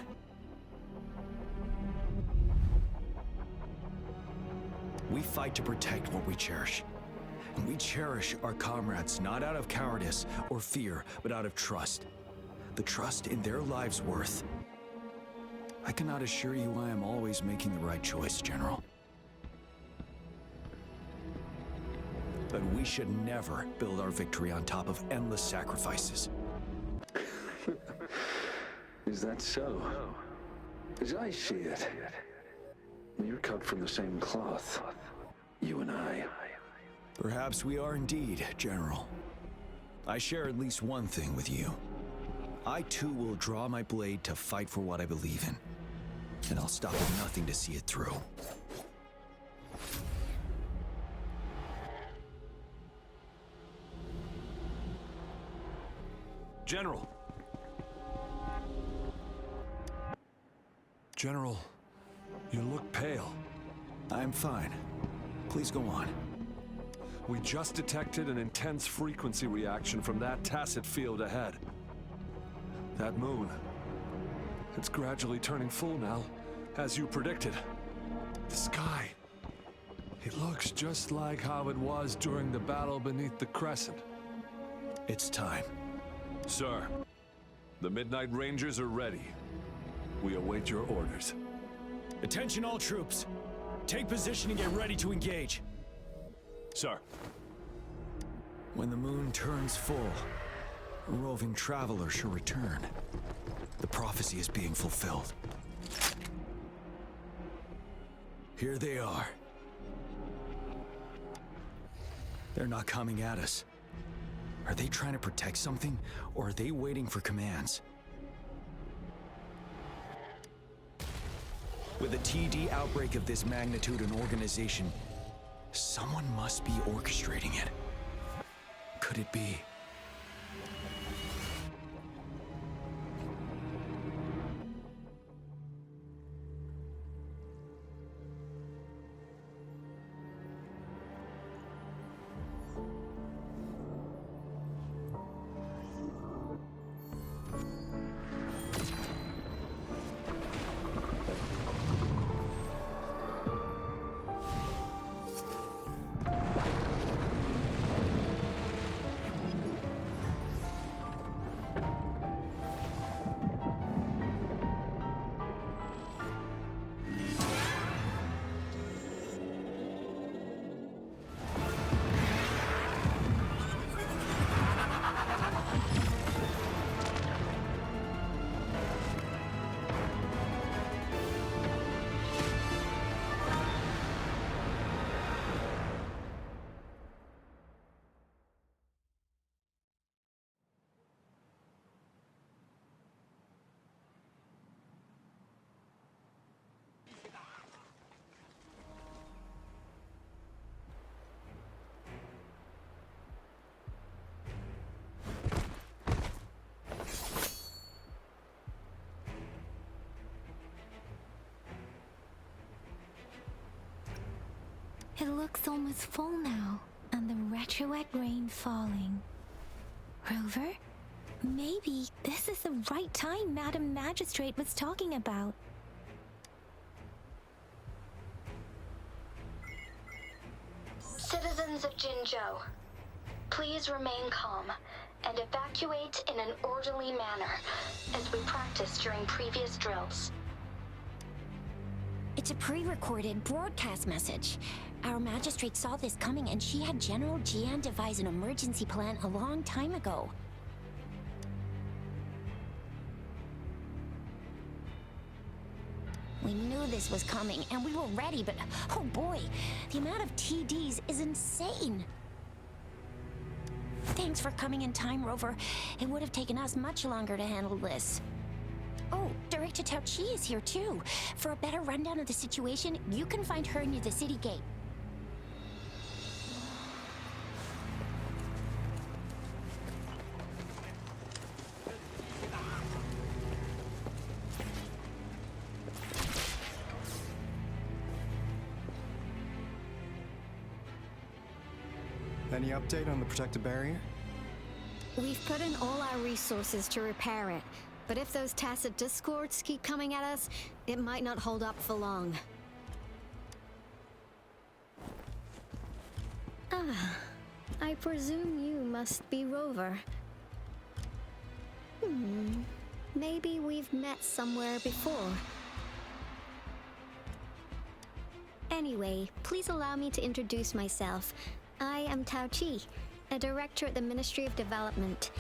We fight to protect what we cherish. And we cherish our comrades not out of cowardice or fear, but out of trust. The trust in their lives' worth. I cannot assure you I am always making the right choice, General. But we should never build our victory on top of endless sacrifices. Is that so? As I see it, you're cut from the same cloth, you and I. Perhaps we are indeed, General. I share at least one thing with you. I too will draw my blade to fight for what I believe in. And I'll stop at nothing to see it through. General! General, you look pale. I'm fine. Please go on. We just detected an intense frequency reaction from that tacit field ahead. That moon. It's gradually turning full now, as you predicted. The sky. It looks just like how it was during the battle beneath the crescent. It's time. Sir, the Midnight Rangers are ready. We await your orders. Attention all troops. Take position and get ready to engage. Sir. When the moon turns full, a roving traveler shall return. The prophecy is being fulfilled. Here they are. They're not coming at us. Are they trying to protect something, or are they waiting for commands? With a TD outbreak of this magnitude and organization, someone must be orchestrating it. Could it be? It looks almost full now, and the retroact rain falling. Rover, maybe this is the right time Madam Magistrate was talking about. Citizens of Jinzhou, please remain calm and evacuate in an orderly manner as we practiced during previous drills. It's a pre-recorded broadcast message. Our magistrate saw this coming and she had General Jian devise an emergency plan a long time ago. We knew this was coming and we were ready, but oh boy, the amount of TDs is insane. Thanks for coming in time, Rover. It would have taken us much longer to handle this. Oh, Director Tao Chi is here too. For a better rundown of the situation, you can find her near the city gate. Any update on the protective barrier? We've put in all our resources to repair it, but if those tacit discords keep coming at us, it might not hold up for long. Ah, I presume you must be Rover. Maybe we've met somewhere before. Anyway, please allow me to introduce myself. I am Tao Chi, a director at the Ministry of Development.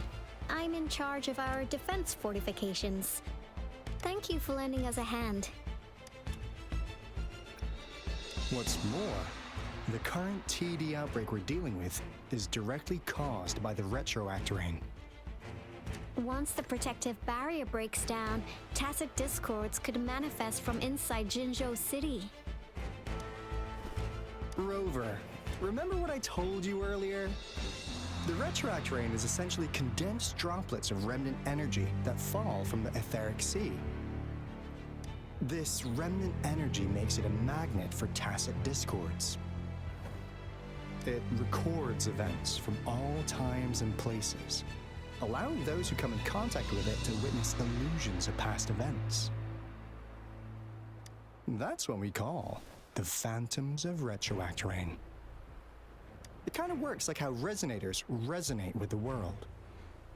I'm in charge of our defense fortifications. Thank you for lending us a hand. What's more, the current TD outbreak we're dealing with is directly caused by the retroact rain. Once the protective barrier breaks down, tacit discords could manifest from inside Jinzhou City. Rover, remember what I told you earlier? The retroact rain is essentially condensed droplets of remnant energy that fall from the etheric sea. This remnant energy makes it a magnet for tacit discords. It records events from all times and places, allowing those who come in contact with it to witness illusions of past events. That's what we call the phantoms of retroact rain. It kind of works like how resonators resonate with the world.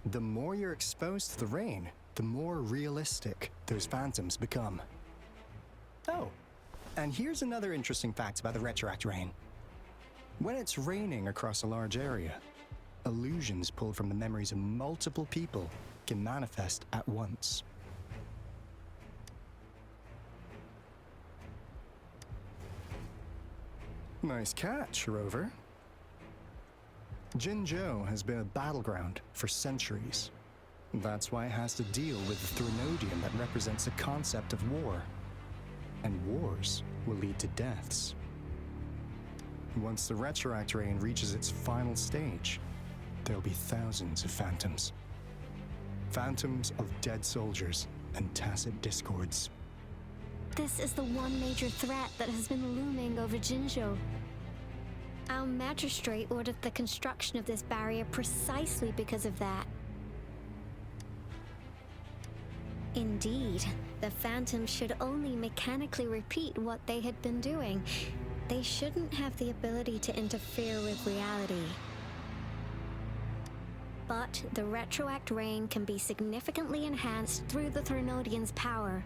The more you're exposed to the rain, the more realistic those phantoms become. Oh, and here's another interesting fact about the retroact rain. When it's raining across a large area, illusions pulled from the memories of multiple people can manifest at once. Nice catch, Rover. Jinzhou has been a battleground for centuries. That's why it has to deal with the Threnodium that represents the concept of war. And wars will lead to deaths. Once the retroact rain reaches its final stage, there'll be thousands of phantoms. Phantoms of dead soldiers and tacit discords. This is the one major threat that has been looming over Jinzhou. Our magistrate ordered the construction of this barrier precisely because of that. Indeed, the phantoms should only mechanically repeat what they had been doing. They shouldn't have the ability to interfere with reality. But the retroact rain can be significantly enhanced through the Threnodian's power.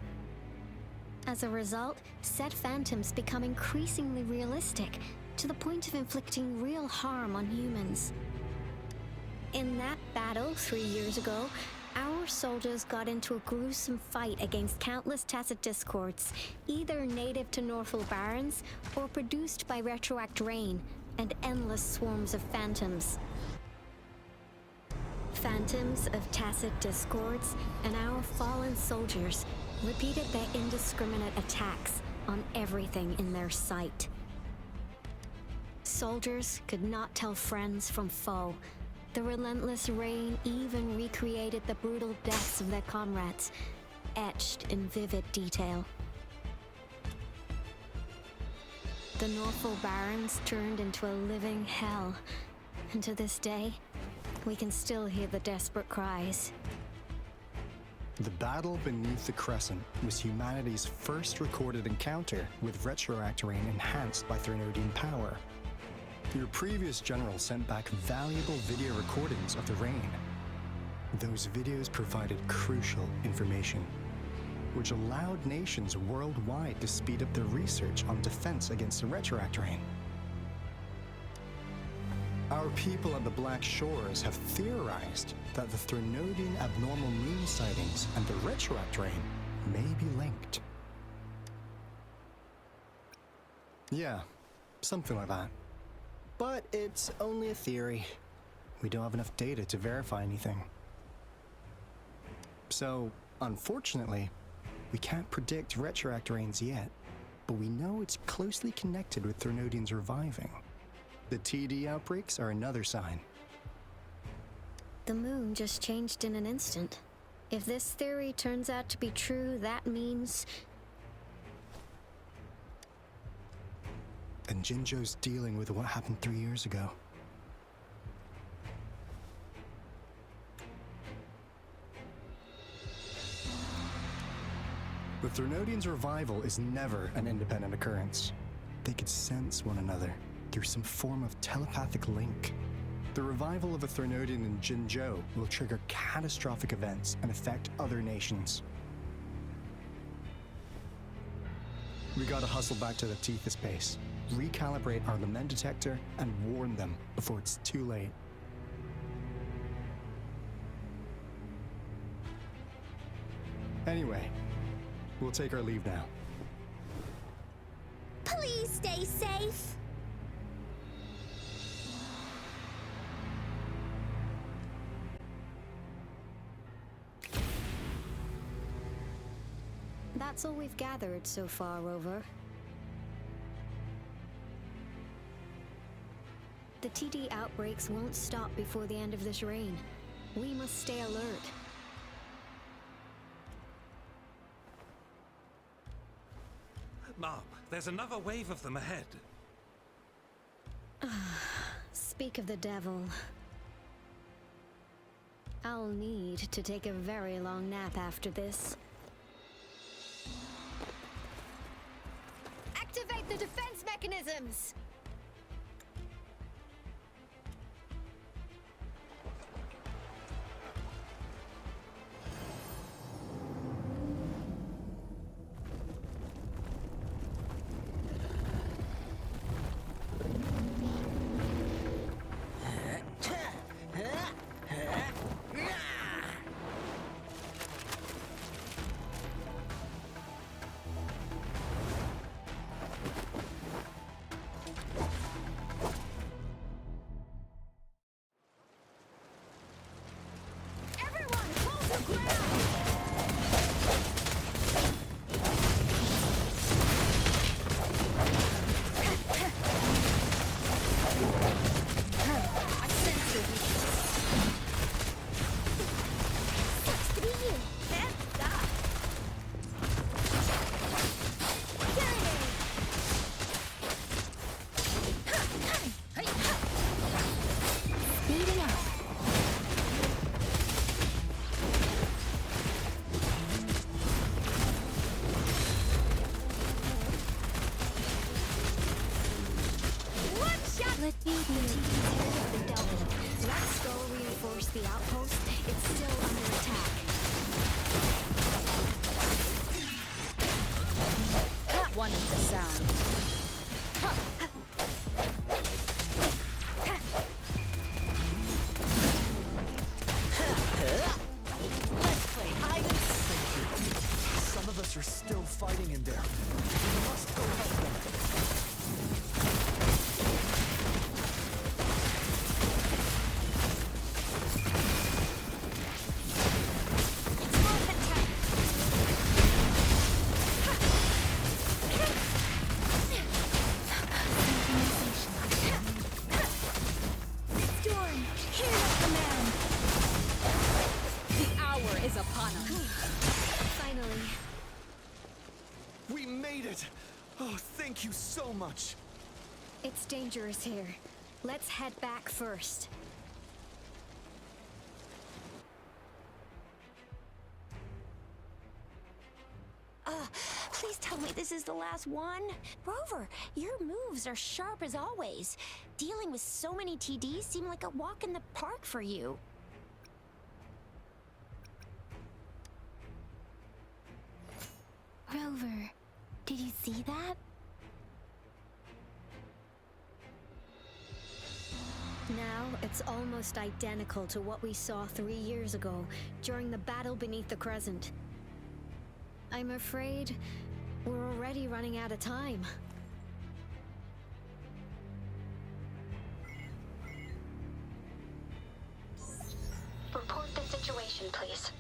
As a result, said phantoms become increasingly realistic, to the point of inflicting real harm on humans. In that battle 3 years ago, our soldiers got into a gruesome fight against countless tacit discords, either native to Northel Barrens or produced by retroact rain and endless swarms of phantoms. Phantoms of tacit discords and our fallen soldiers repeated their indiscriminate attacks on everything in their sight. Soldiers could not tell friends from foe. The relentless rain even recreated the brutal deaths of their comrades, etched in vivid detail. The Norfolk Barrens turned into a living hell. And to this day, we can still hear the desperate cries. The battle beneath the Crescent was humanity's first recorded encounter with retroact rain enhanced by Threnodian power. Your previous general sent back valuable video recordings of the rain. Those videos provided crucial information, which allowed nations worldwide to speed up their research on defense against the retroact rain. Our people at the Black Shores have theorized that the Threnodian abnormal moon sightings and the retroact rain may be linked. Yeah, something like that. But it's only a theory. We don't have enough data to verify anything. So, unfortunately, we can't predict retroact rains yet, but we know it's closely connected with Threnodians reviving. The TD outbreaks are another sign. The moon just changed in an instant. If this theory turns out to be true, that means... And Jinzhou's dealing with what happened 3 years ago. The Threnodians' revival is never an independent occurrence. They could sense one another through some form of telepathic link. The revival of a Threnodian in Jinzhou will trigger catastrophic events and affect other nations. We gotta hustle back to the Tethys base, recalibrate our lament detector, and warn them before it's too late. Anyway, we'll take our leave now. Please stay safe. That's all we've gathered so far, Rover. The TD outbreaks won't stop before the end of this reign. We must stay alert. Mom, there's another wave of them ahead. Speak of the devil. I'll need to take a very long nap after this. Activate the defense mechanisms! The outpost, it's still under attack. That one is the sound. Let's play hide and seek. Some of us are still fighting in there. We must go help them. Finally. We made it! Oh, thank you so much. It's dangerous here. Let's head back first. Please tell me this is the last one. Rover, your moves are sharp as always. Dealing with so many TDs seem like a walk in the park for you. Rover, did you see that? Now, it's almost identical to what we saw 3 years ago during the battle beneath the Crescent. I'm afraid we're already running out of time. Report the situation, please.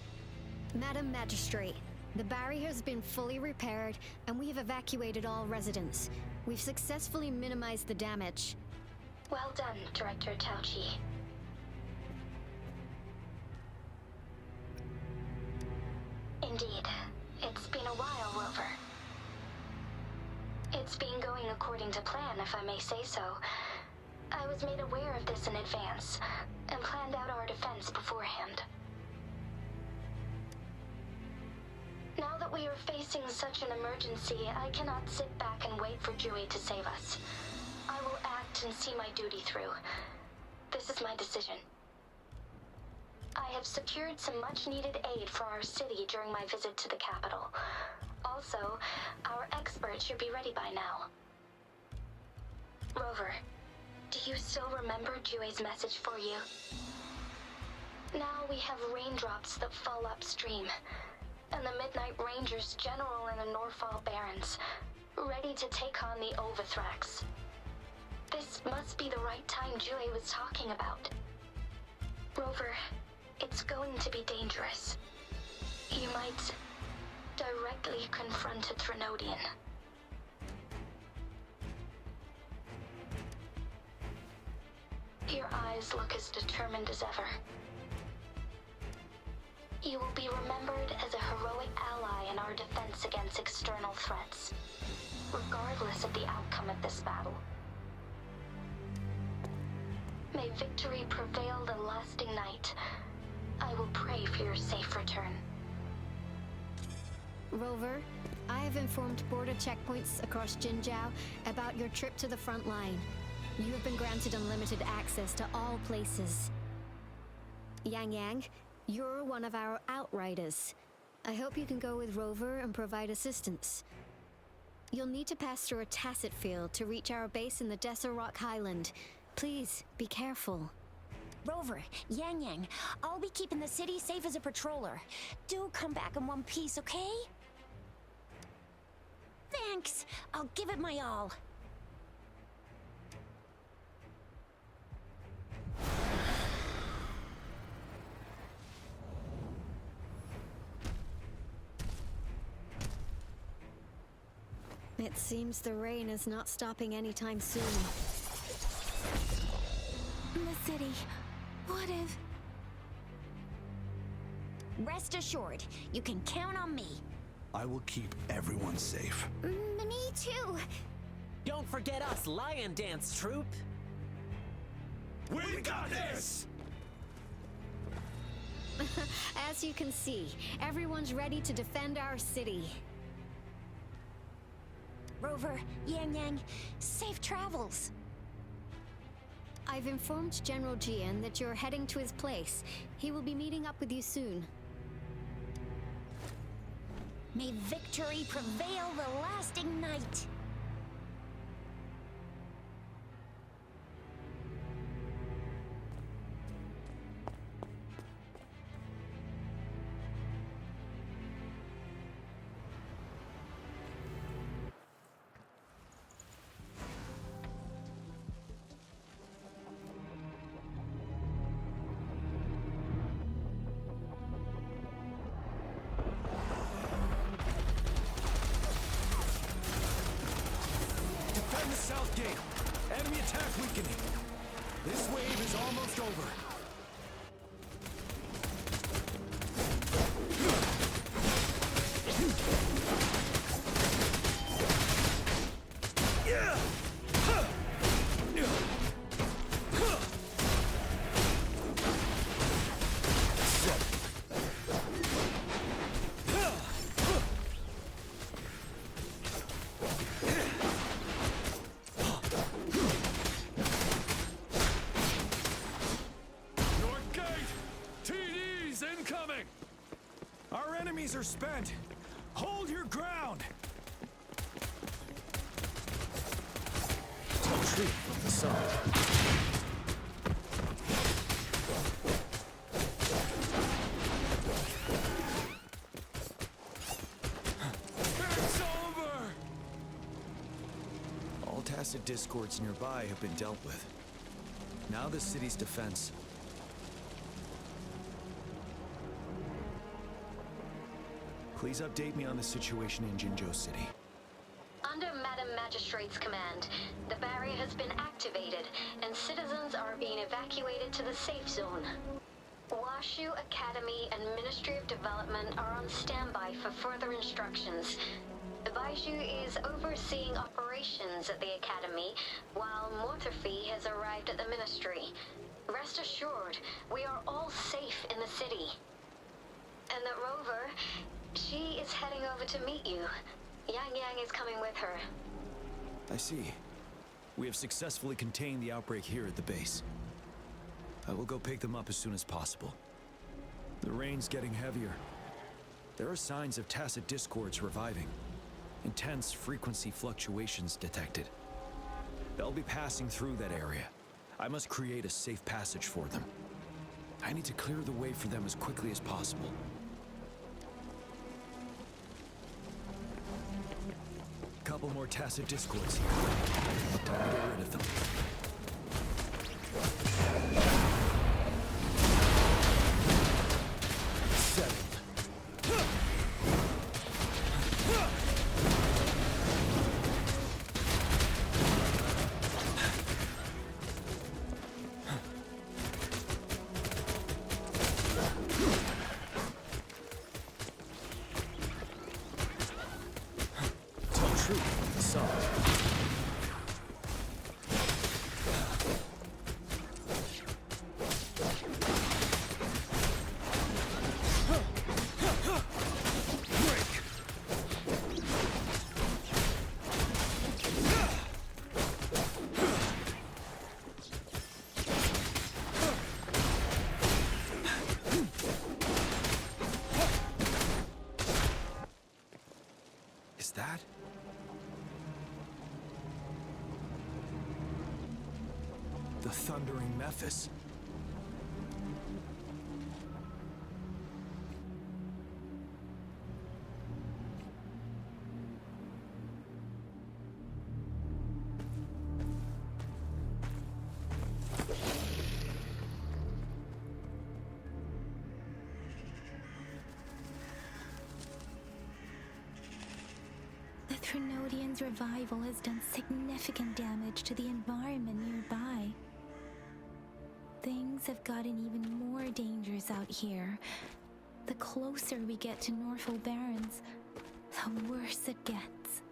Madam Magistrate, the barrier has been fully repaired and we have evacuated all residents. We've successfully minimized the damage. Well done, Director Tauchi. Indeed. It's been a while, Rover. It's been going according to plan, if I may say so. I was made aware of this in advance, and planned out our defense beforehand. Now that we are facing such an emergency, I cannot sit back and wait for Jui to save us. I will act and see my duty through. This is my decision. I have secured some much-needed aid for our city during my visit to the capital. Also, our experts should be ready by now. Rover, do you still remember Jue's message for you? Now we have raindrops that fall upstream, and the Midnight Rangers General in the Norfall Barrens, ready to take on the Overthrax. This must be the right time Jue was talking about. Rover, it's going to be dangerous. You might directly confront a Trinodian. Your eyes look as determined as ever. You will be remembered as a heroic ally in our defense against external threats, regardless of the outcome of this battle. May victory prevail the lasting night. I will pray for your safe return. Rover, I have informed border checkpoints across Jinjiao about your trip to the front line. You have been granted unlimited access to all places. Yang Yang, you're one of our outriders. I hope you can go with Rover and provide assistance. You'll need to pass through a tacit field to reach our base in the Desert Rock Highland. Please, be careful. Rover, Yang Yang, I'll be keeping the city safe as a patroller. Do come back in one piece, okay? Thanks. I'll give it my all. It seems the rain is not stopping anytime soon. The city. What if... Rest assured, you can count on me. I will keep everyone safe. Me too. Don't forget us, Lion Dance Troupe. We got this! As you can see, everyone's ready to defend our city. Rover, Yang Yang, safe travels. I've informed General Jian that you're heading to his place. He will be meeting up with you soon. May victory prevail the lasting night. Defend the south gate. Enemy attack weakening. This wave is almost over. incoming! Our enemies are spent! Hold your ground! Tell truth, the sun. It's over! All tacit discords nearby have been dealt with. Now the city's defense. Please update me on the situation in Jinzhou City. Under Madam Magistrate's command, the barrier has been activated, and citizens are being evacuated to the safe zone. Washu Academy and Ministry of Development are on standby for further instructions. Baiju is overseeing operations at the Academy, while Mortarfi has arrived at the Ministry. Rest assured, we are all safe in the city. And that Rover, she is heading over to meet you. Yang Yang is coming with her. I see. We have successfully contained the outbreak here at the base. I will go pick them up as soon as possible. The rain's getting heavier. There are signs of tacit discords reviving. Intense frequency fluctuations detected. They'll be passing through that area. I must create a safe passage for them. I need to clear the way for them as quickly as possible. Couple more tacit discords here. Time to get rid of them. Settled. That? The Thundering Mephis. Trinodian's revival has done significant damage to the environment nearby. Things have gotten even more dangerous out here. The closer we get to Norfolk Barrens, the worse it gets.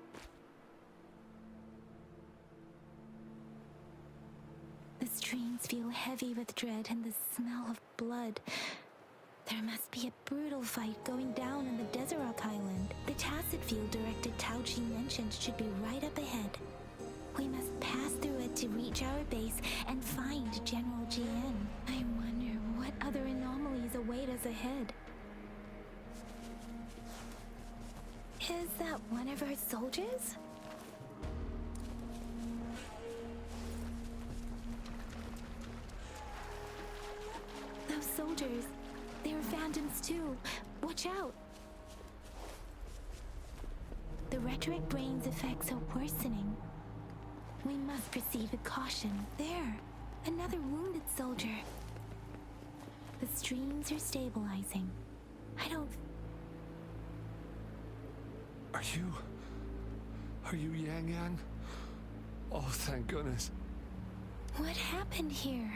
The streams feel heavy with dread and the smell of blood. There must be a brutal fight going down on the Desert Rock Island. The tacit field director Tao Chi mentioned should be right up ahead. We must pass through it to reach our base and find General GN. I wonder what other anomalies await us ahead. Is that one of our soldiers? Those soldiers, they are phantoms too. Watch out! The rhetoric brain's effects are worsening. We must proceed with caution. There, another wounded soldier. The streams are stabilizing. I don't... Are you Yang Yang? Oh, thank goodness. What happened here?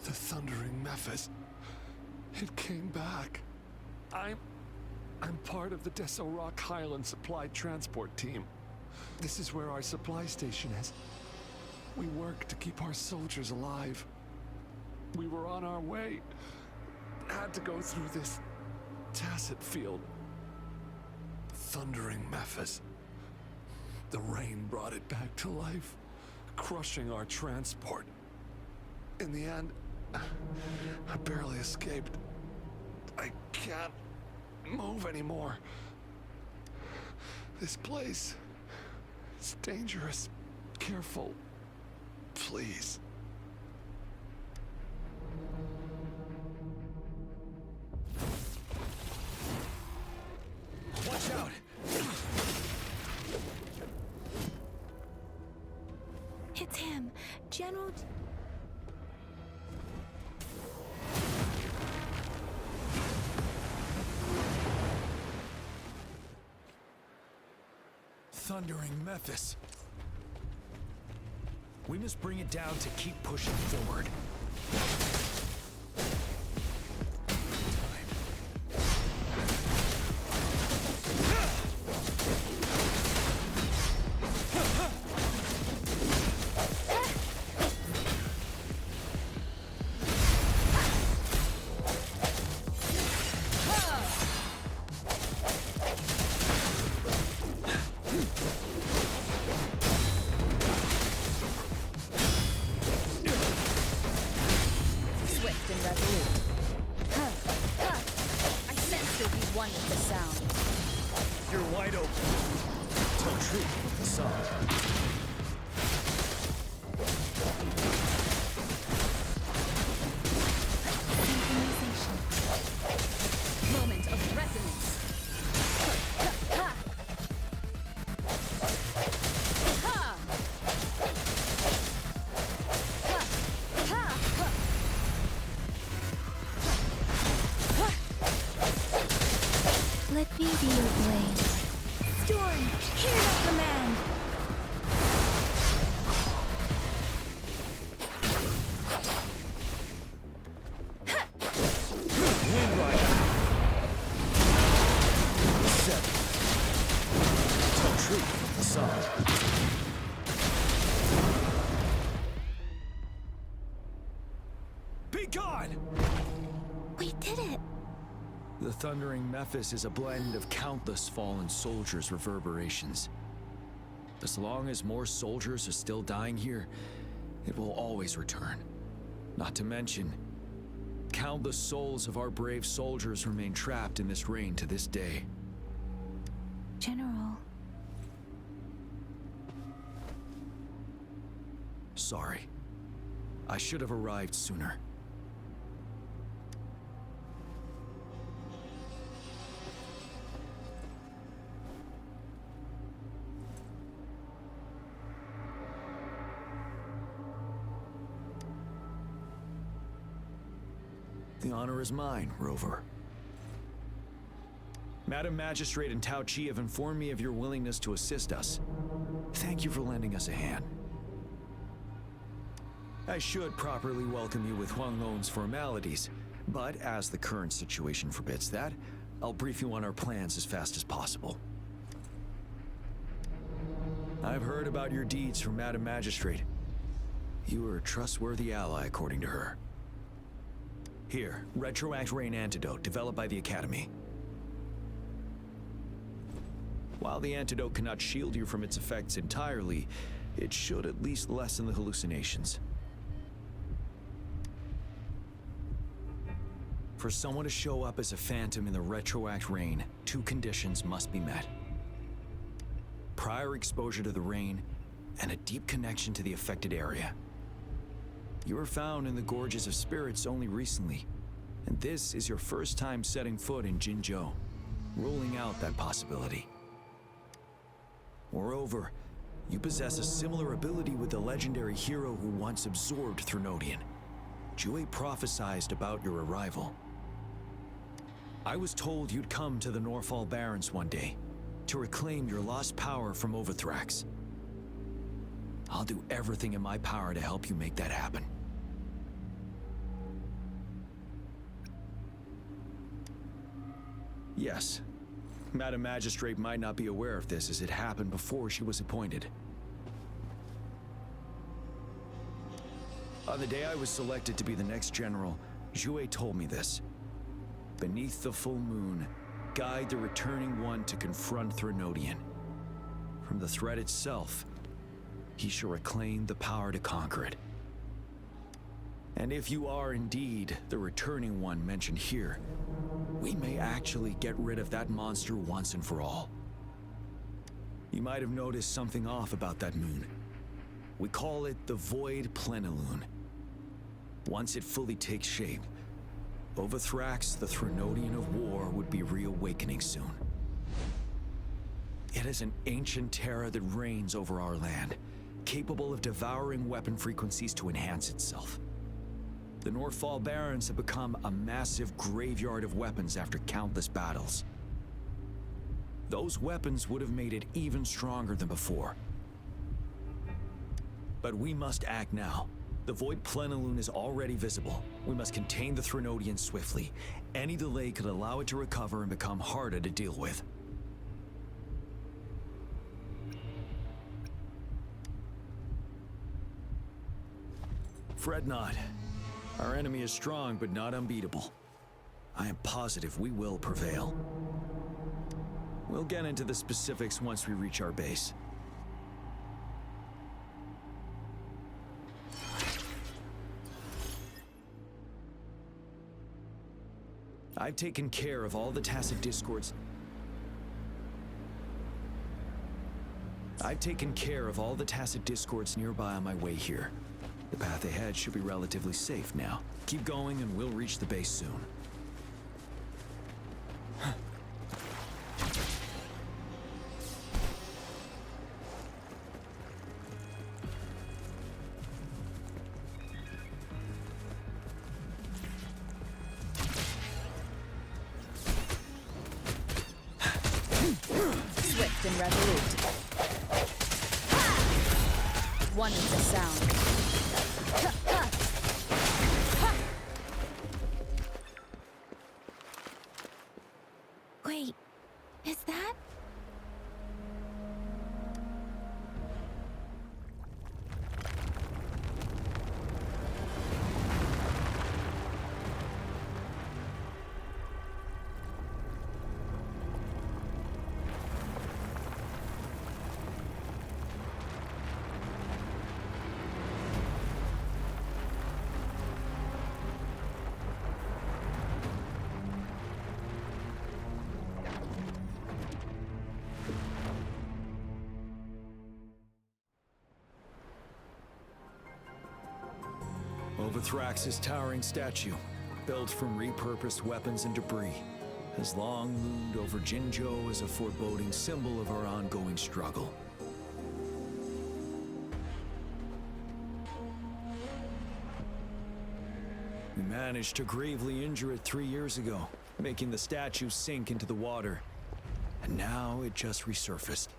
The Thundering Mephis. It came back. I'm part of the Deso Rock Highland Supply Transport Team. This is where our supply station is. We work to keep our soldiers alive. We were on our way. Had to go through this tacit field. Thundering Mephis. The rain brought it back to life, crushing our transport. In the end, I barely escaped. can't move anymore. This place is dangerous. Careful. Please. Watch out! It's him, General. Thundering Memphis. We must bring it down to keep pushing forward. Swift and resolute. I sense you'll be one with the sound. You're wide open. Tell truth with the song. Moment of resonance. Let me be your blade. Storm, hear the command! Wind Rider. Set. Tell truth with the song. Be gone! We did it! The Thundering Memphis is a blend of countless fallen soldiers' reverberations. As long as more soldiers are still dying here, it will always return. Not to mention, countless souls of our brave soldiers remain trapped in this rain to this day. General. Sorry. I should have arrived sooner. The honor is mine, Rover. Madam Magistrate and Tao Chi have informed me of your willingness to assist us. Thank you for lending us a hand. I should properly welcome you with Huanglong's formalities, but as the current situation forbids that, I'll brief you on our plans as fast as possible. I've heard about your deeds from Madam Magistrate. You are a trustworthy ally, according to her. Here, Retroact Rain Antidote, developed by the Academy. While the antidote cannot shield you from its effects entirely, it should at least lessen the hallucinations. For someone to show up as a phantom in the Retroact Rain, 2 conditions must be met. Prior exposure to the rain, and a deep connection to the affected area. You were found in the Gorges of Spirits only recently, and this is your first time setting foot in Jinzhou, ruling out that possibility. Moreover, you possess a similar ability with the legendary hero who once absorbed Threnodian. Jue prophesied about your arrival. I was told you'd come to the Norfall Barrens one day, to reclaim your lost power from Overthrax. I'll do everything in my power to help you make that happen. Yes, Madam Magistrate might not be aware of this as it happened before she was appointed. On the day I was selected to be the next general, Jue told me this. Beneath the full moon, guide the returning one to confront Threnodian. From the threat itself, he shall reclaim the power to conquer it. And if you are indeed the returning one mentioned here, we may actually get rid of that monster once and for all. You might have noticed something off about that moon. We call it the Void Plenilune. Once it fully takes shape, Overthrax, the Threnodian of War, would be reawakening soon. It is an ancient terror that reigns over our land, capable of devouring weapon frequencies to enhance itself. The Northfall Barrens have become a massive graveyard of weapons after countless battles. Those weapons would have made it even stronger than before. But we must act now. The Void Plenilune is already visible. We must contain the Threnodian swiftly. Any delay could allow it to recover and become harder to deal with. Fret not. Our enemy is strong, but not unbeatable. I am positive we will prevail. We'll get into the specifics once we reach our base. I've taken care of all the tacit discords. Nearby on my way here. The path ahead should be relatively safe now. Keep going and we'll reach the base soon. Swift and resolute. One is the sound. Wait, is that? Overthrax's towering statue, built from repurposed weapons and debris, has long loomed over Jinzhou as a foreboding symbol of our ongoing struggle. We managed to gravely injure it 3 years ago, making the statue sink into the water. And now it just resurfaced.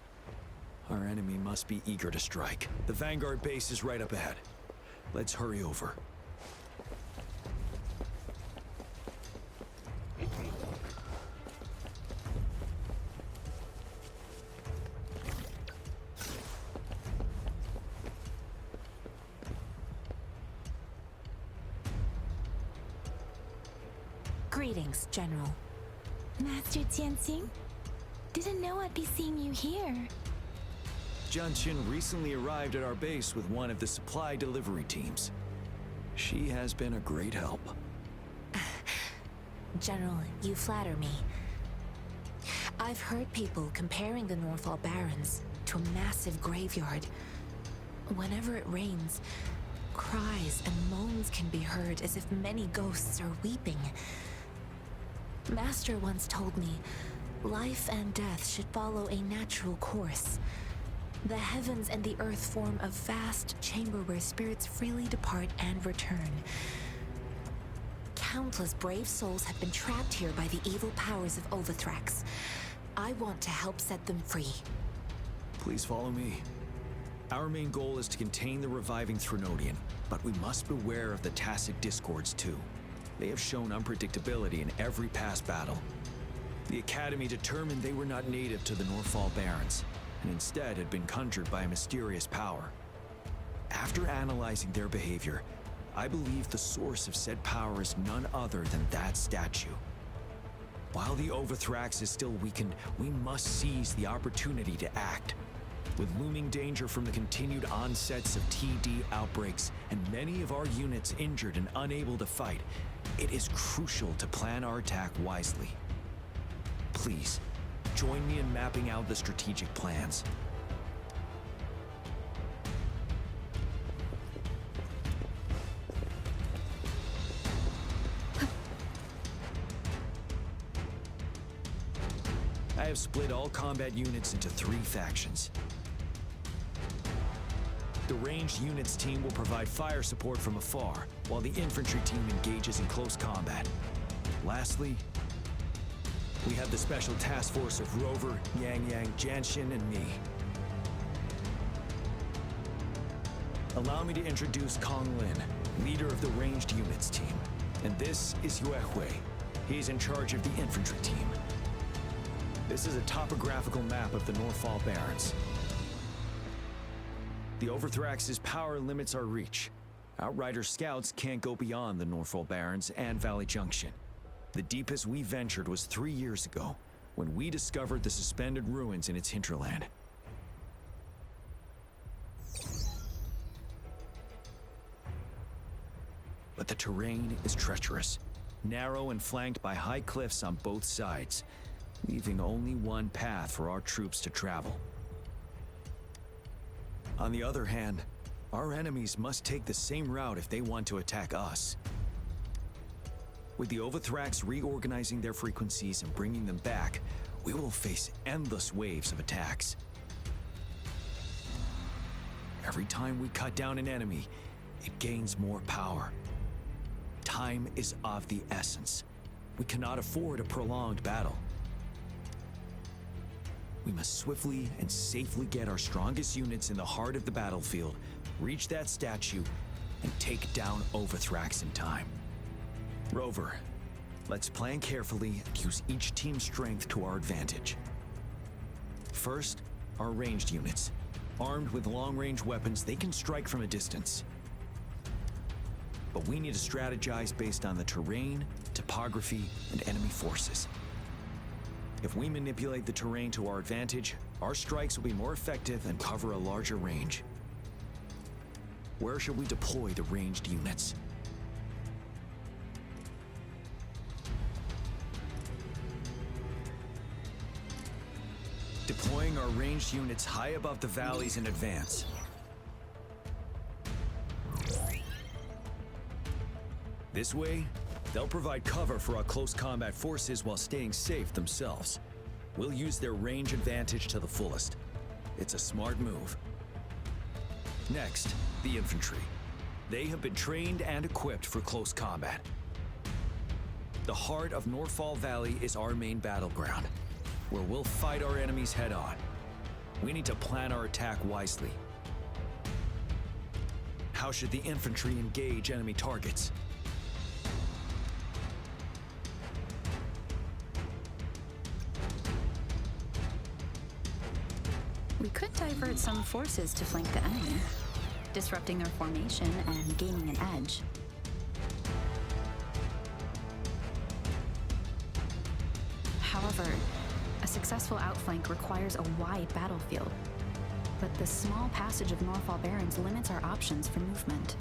Our enemy must be eager to strike. The Vanguard base is right up ahead. Let's hurry over. Greetings, General. Master Jianxing? Didn't know I'd be seeing you here. Jianqin recently arrived at our base with one of the supply delivery teams. She has been a great help. General, you flatter me. I've heard people comparing the Northfall Barrens to a massive graveyard. Whenever it rains, cries and moans can be heard as if many ghosts are weeping. Master once told me, life and death should follow a natural course. The heavens and the earth form a vast chamber where spirits freely depart and return. Countless brave souls have been trapped here by the evil powers of Overthrax. I want to help set them free. Please follow me. Our main goal is to contain the reviving Threnodian, but we must beware of the tacit discords too. They have shown unpredictability in every past battle. The Academy determined they were not native to the Northfall Barrens, and instead had been conjured by a mysterious power. After analyzing their behavior, I believe the source of said power is none other than that statue. While the Overthrax is still weakened, we must seize the opportunity to act. With looming danger from the continued onsets of TD outbreaks and many of our units injured and unable to fight, it is crucial to plan our attack wisely. Please, join me in mapping out the strategic plans. I have split all combat units into 3 factions. The ranged units team will provide fire support from afar, while the infantry team engages in close combat. Lastly, we have the special task force of Rover, Yang Yang, Janshin, and me. Allow me to introduce Kong Lin, leader of the ranged units team. And this is Yue Hui. He's in charge of the infantry team. This is a topographical map of the Norfall Barrens. The Overthrax's power limits our reach. Outrider scouts can't go beyond the Norfall Barrens and Valley Junction. The deepest we ventured was 3 years ago, when we discovered the suspended ruins in its hinterland. But the terrain is treacherous, narrow and flanked by high cliffs on both sides, leaving only one path for our troops to travel. On the other hand, our enemies must take the same route if they want to attack us. With the Overthrax reorganizing their frequencies and bringing them back, we will face endless waves of attacks. Every time we cut down an enemy, it gains more power. Time is of the essence. We cannot afford a prolonged battle. We must swiftly and safely get our strongest units in the heart of the battlefield, reach that statue, and take down Overthrax in time. Rover, let's plan carefully and use each team's strength to our advantage. First, our ranged units. Armed with long-range weapons, they can strike from a distance. But we need to strategize based on the terrain, topography, and enemy forces. If we manipulate the terrain to our advantage, our strikes will be more effective and cover a larger range. Where should we deploy the ranged units? Deploying our ranged units high above the valleys in advance. This way, they'll provide cover for our close combat forces while staying safe themselves. We'll use their range advantage to the fullest. It's a smart move. Next, the infantry. They have been trained and equipped for close combat. The heart of Norfall Valley is our main battleground, where we'll fight our enemies head-on. We need to plan our attack wisely. How should the infantry engage enemy targets? We could divert some forces to flank the enemy, disrupting their formation and gaining an edge. However, a successful outflank requires a wide battlefield, but the small passage of Norfall Barrens limits our options for movement.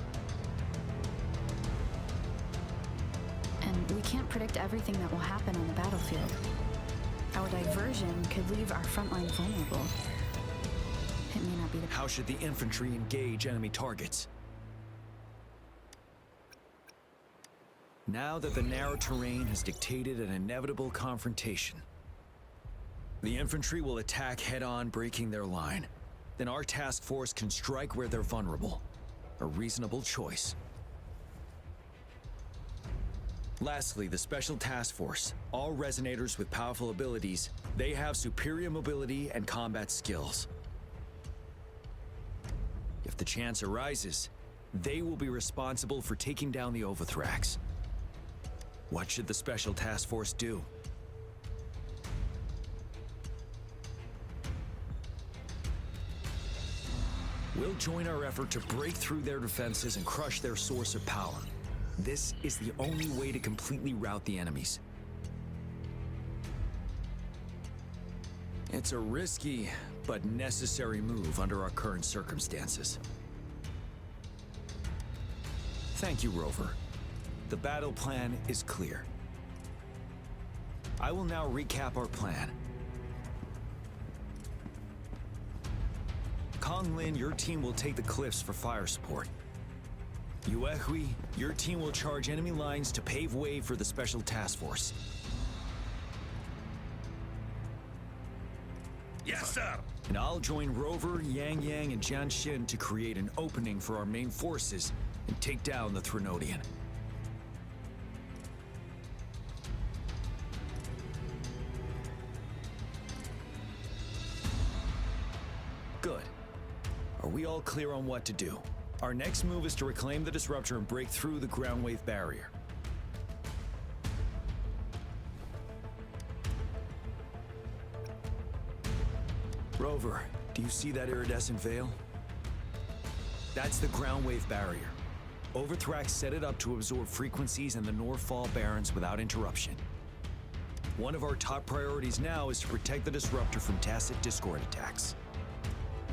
And we can't predict everything that will happen on the battlefield. Our diversion could leave our front line vulnerable. It may not be the— How should the infantry engage enemy targets? Now that the narrow terrain has dictated an inevitable confrontation, the infantry will attack head-on, breaking their line. Then our task force can strike where they're vulnerable. A reasonable choice. Lastly, the Special Task Force. All resonators with powerful abilities, they have superior mobility and combat skills. If the chance arises, they will be responsible for taking down the Overthrax. What should the Special Task Force do? We'll join our effort to break through their defenses and crush their source of power. This is the only way to completely rout the enemies. It's a risky but necessary move under our current circumstances. Thank you, Rover. The battle plan is clear. I will now recap our plan. Konglin, your team will take the cliffs for fire support. Yuehui, your team will charge enemy lines to pave way for the special task force. Yes, sir! And I'll join Rover, Yang Yang, and Jian Xin to create an opening for our main forces and take down the Threnodian. Good. Are we all clear on what to do? Our next move is to reclaim the disruptor and break through the ground wave barrier. Rover, do you see that iridescent veil? That's the ground wave barrier. Overthrax set it up to absorb frequencies in the Norfall Barrens without interruption. One of our top priorities now is to protect the disruptor from tacit discord attacks.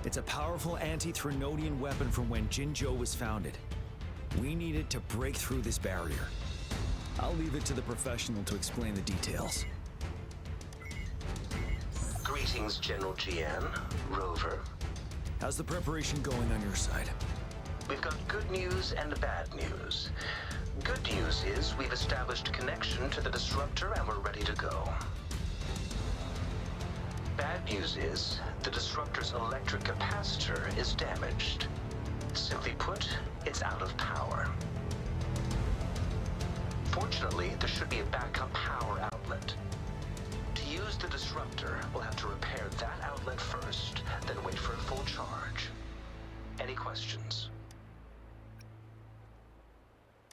It's a powerful anti-Threnodian weapon from when Jinzhou was founded. We need it to break through this barrier. I'll leave it to the professional to explain the details. Greetings, General Jian, Rover. How's the preparation going on your side? We've got good news and bad news. Good news is we've established a connection to the disruptor and we're ready to go. Bad news is the disruptor's electric capacitor is damaged. Simply put, it's out of power. Fortunately, there should be a backup power outlet. To use the disruptor, we'll have to repair that outlet first, then wait for a full charge. Any questions?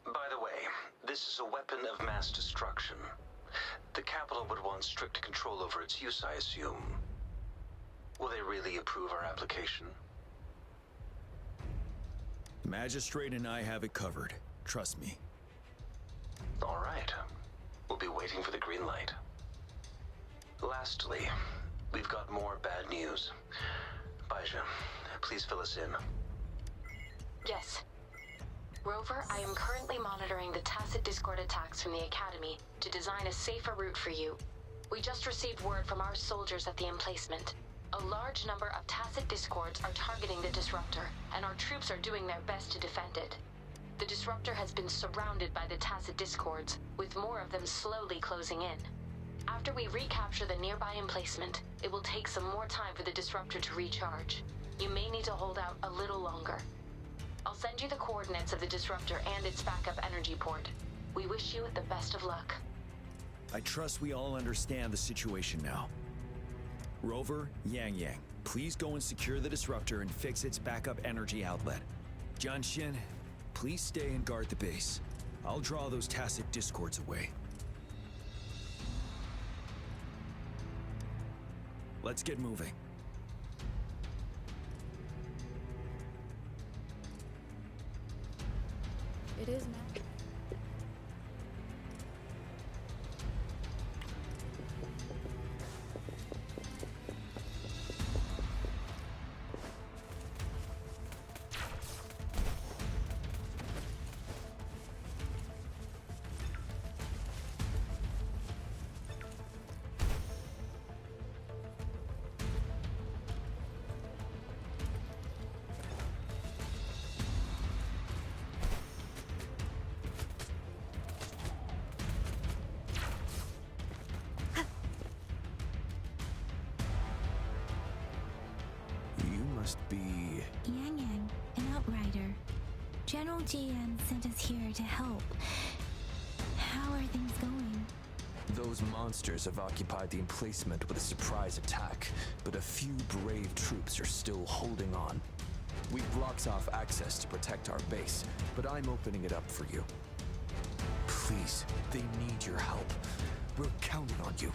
By the way, this is a weapon of mass destruction. The capital would want strict control over its use, I assume. Will they really approve our application? The Magistrate and I have it covered. Trust me. All right. We'll be waiting for the green light. Lastly, we've got more bad news. Baizha, please fill us in. Yes. Rover, I am currently monitoring the tacit discord attacks from the Academy to design a safer route for you. We just received word from our soldiers at the emplacement. A large number of tacit discords are targeting the disruptor, and our troops are doing their best to defend it. The disruptor has been surrounded by the tacit discords, with more of them slowly closing in. After we recapture the nearby emplacement, it will take some more time for the disruptor to recharge. You may need to hold out a little longer. I'll send you the coordinates of the disruptor and its backup energy port. We wish you the best of luck. I trust we all understand the situation now. Rover, Yang Yang, please go and secure the disruptor and fix its backup energy outlet. Jian Xin, please stay and guard the base. I'll draw those tacit discords away. Let's get moving. It is now. Be Yang Yang, an outrider. General GM sent us here to help. How are things going? Those monsters have occupied the emplacement with a surprise attack, but a few brave troops are still holding on. We've blocked off access to protect our base, but I'm opening it up for you. Please, they need your help. We're counting on you.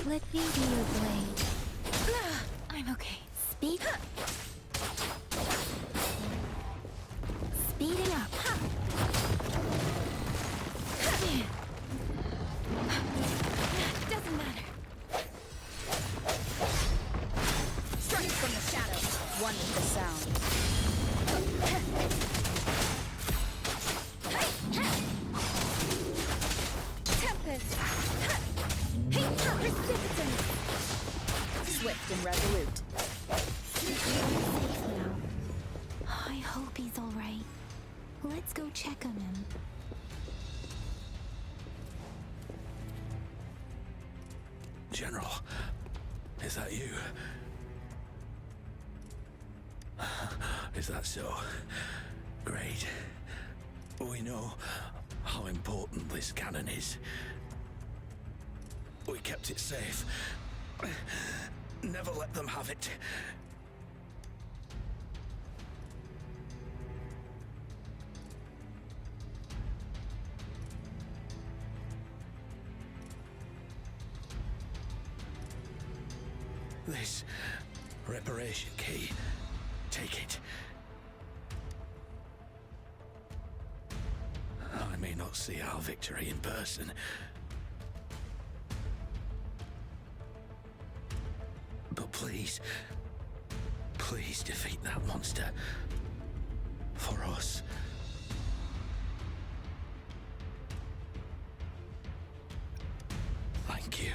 Let me be your blade. I'm okay. Speed. Speeding up. Doesn't matter. Strike from the shadows. One with the sound. Tempest. Precipitous. Swift and resolute. Safe now. I hope he's all right. Let's go check on him. General, is that you? Is that so? Great. We know how important this cannon is. We kept it safe. Never let them have it. This reparation key. Take it. I may not see our victory in person, but please defeat that monster. For us. Thank you.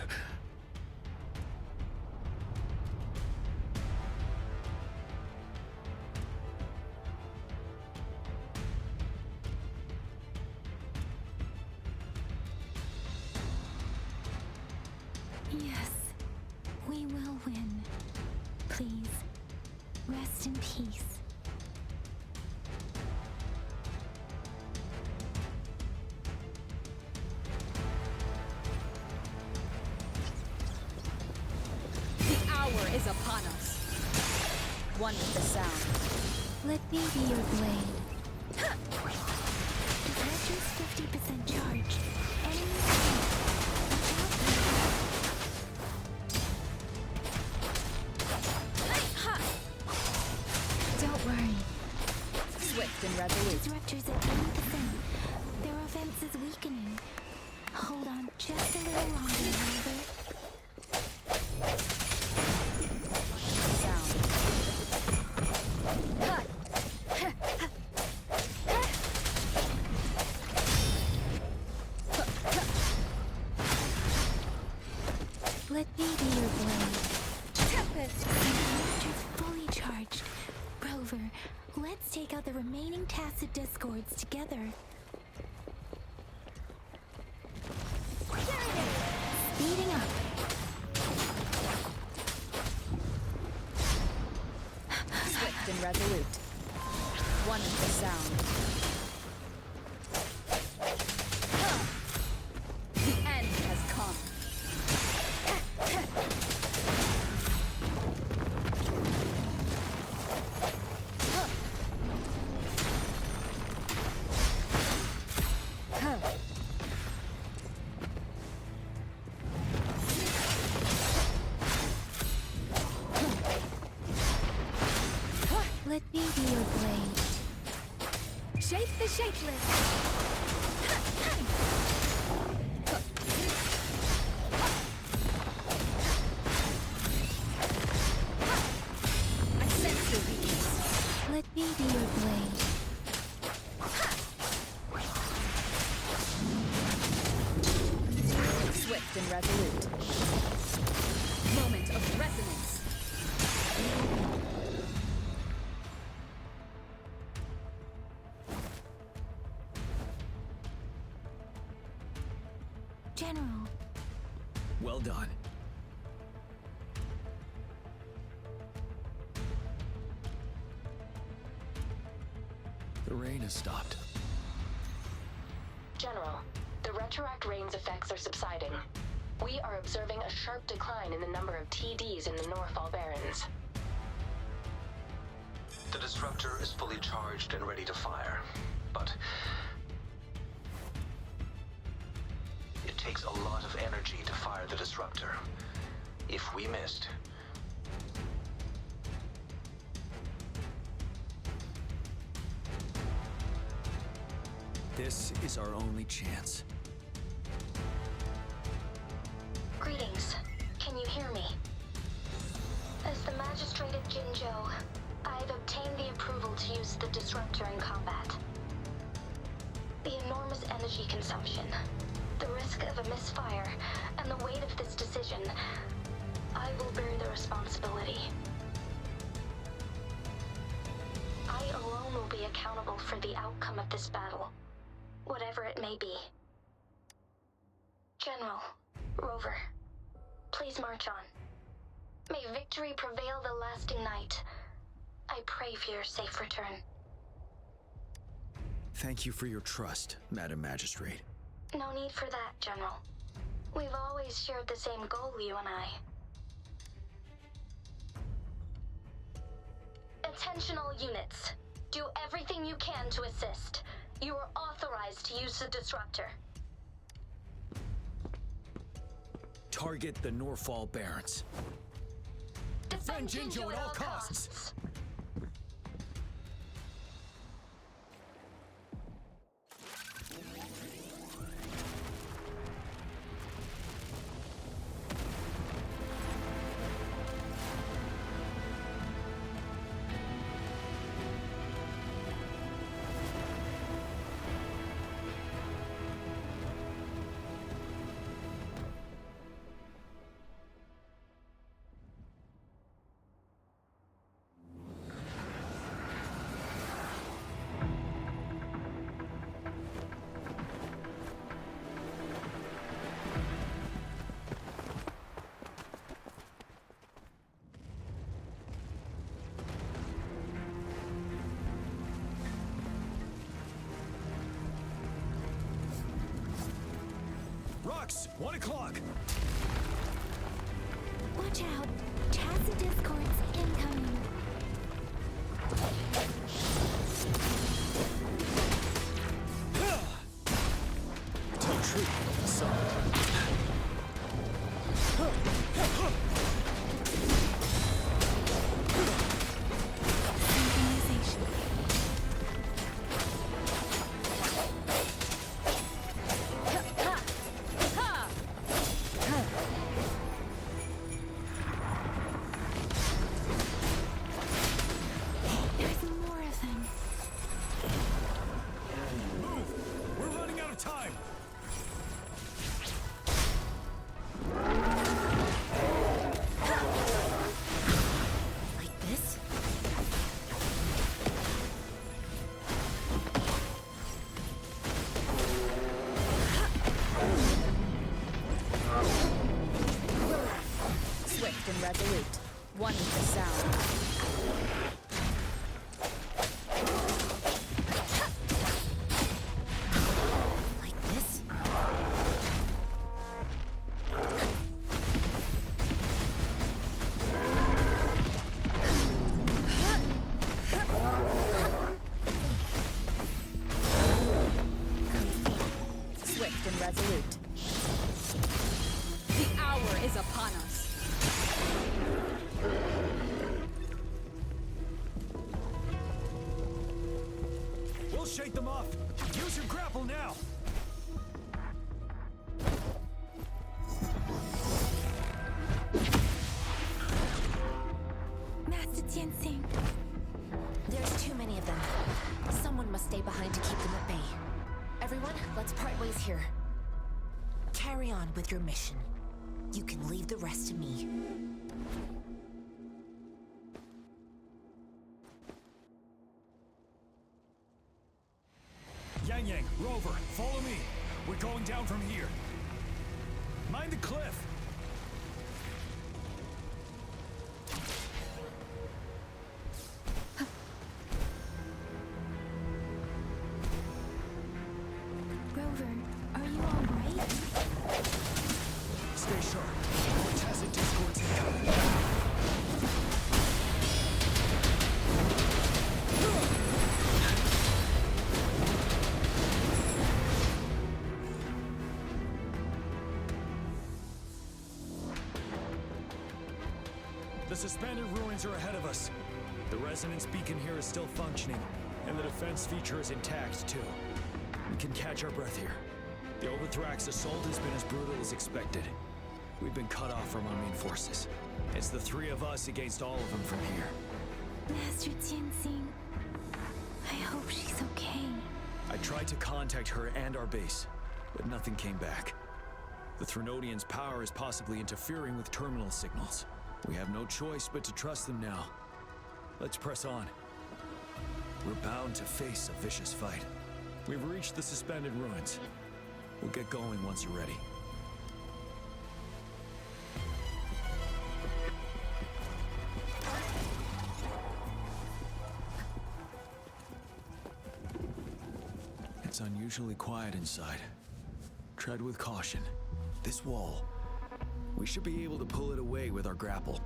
Yes, we will win. Please, rest in peace. The hour is upon us. One with the sound. Let me be your blade. Disruptor's 50% charge. Enemy Don't worry. Swift and resolute. Disruptor's at 80%. Their offense is weakening. Hold on just a little longer, Wilbur. Sound. Cut. Let me be your blade. Tempest! Disruptor's fully charged. Rover, let's take out the remaining tacit discords together. Speeding up. Swift and resolute. One with the sound. The end has come. Let me be your blade. Shape the shapeless. I sense your weakness. Let me be your blade. Swift and resolute. Moment of resonance. General. Well done. The rain has stopped. General, the retroact rain's effects are subsiding. We are observing a sharp decline in the number of TDs in the Norfall Barrens. The disruptor is fully charged and ready to fire, but it takes a lot of energy to fire the disruptor. if we missed. This is our only chance. Greetings. Can you hear me? As the Magistrate of Jinzhou, I have obtained the approval to use the disruptor in combat. The enormous energy consumption, the risk of a misfire, and the weight of this decision, I will bear the responsibility. I alone will be accountable for the outcome of this battle, whatever it may be. General, Rover, please march on. May victory prevail the lasting night. I pray for your safe return. Thank you for your trust, Madam Magistrate. No need for that, General. We've always shared the same goal, you and I. Attention all units. Do everything you can to assist. You are authorized to use the disruptor. Target the Norfall Barrens. Defend Jinzhou at all costs. Rux, 1 o'clock. Watch out! Tacit discords incoming. Tell truth, son. Resolute. One with the sound. Like this? Swift and resolute. The hour is upon us. We'll shake them off. Use your grapple now. Master Jinsing. There's too many of them. Someone must stay behind to keep them at bay. Everyone, let's part ways here. Carry on with your mission. You can leave the rest to me. Yang, Rover, follow me. We're going down from here. Mind the cliff. Rover, are you alright? Stay sharp. More tacit discords incoming. The suspended ruins are ahead of us. The resonance beacon here is still functioning, and the defense feature is intact, too. We can catch our breath here. The Overthrax assault has been as brutal as expected. We've been cut off from our main forces. It's the three of us against all of them from here. Master Jinsing, I hope she's okay. I tried to contact her and our base, but nothing came back. The Threnodians' power is possibly interfering with terminal signals. We have no choice but to trust them now. Let's press on. We're bound to face a vicious fight. We've reached the suspended ruins. We'll get going once you're ready. It's unusually quiet inside. Tread with caution. This wall, we should be able to pull it away with our grapple.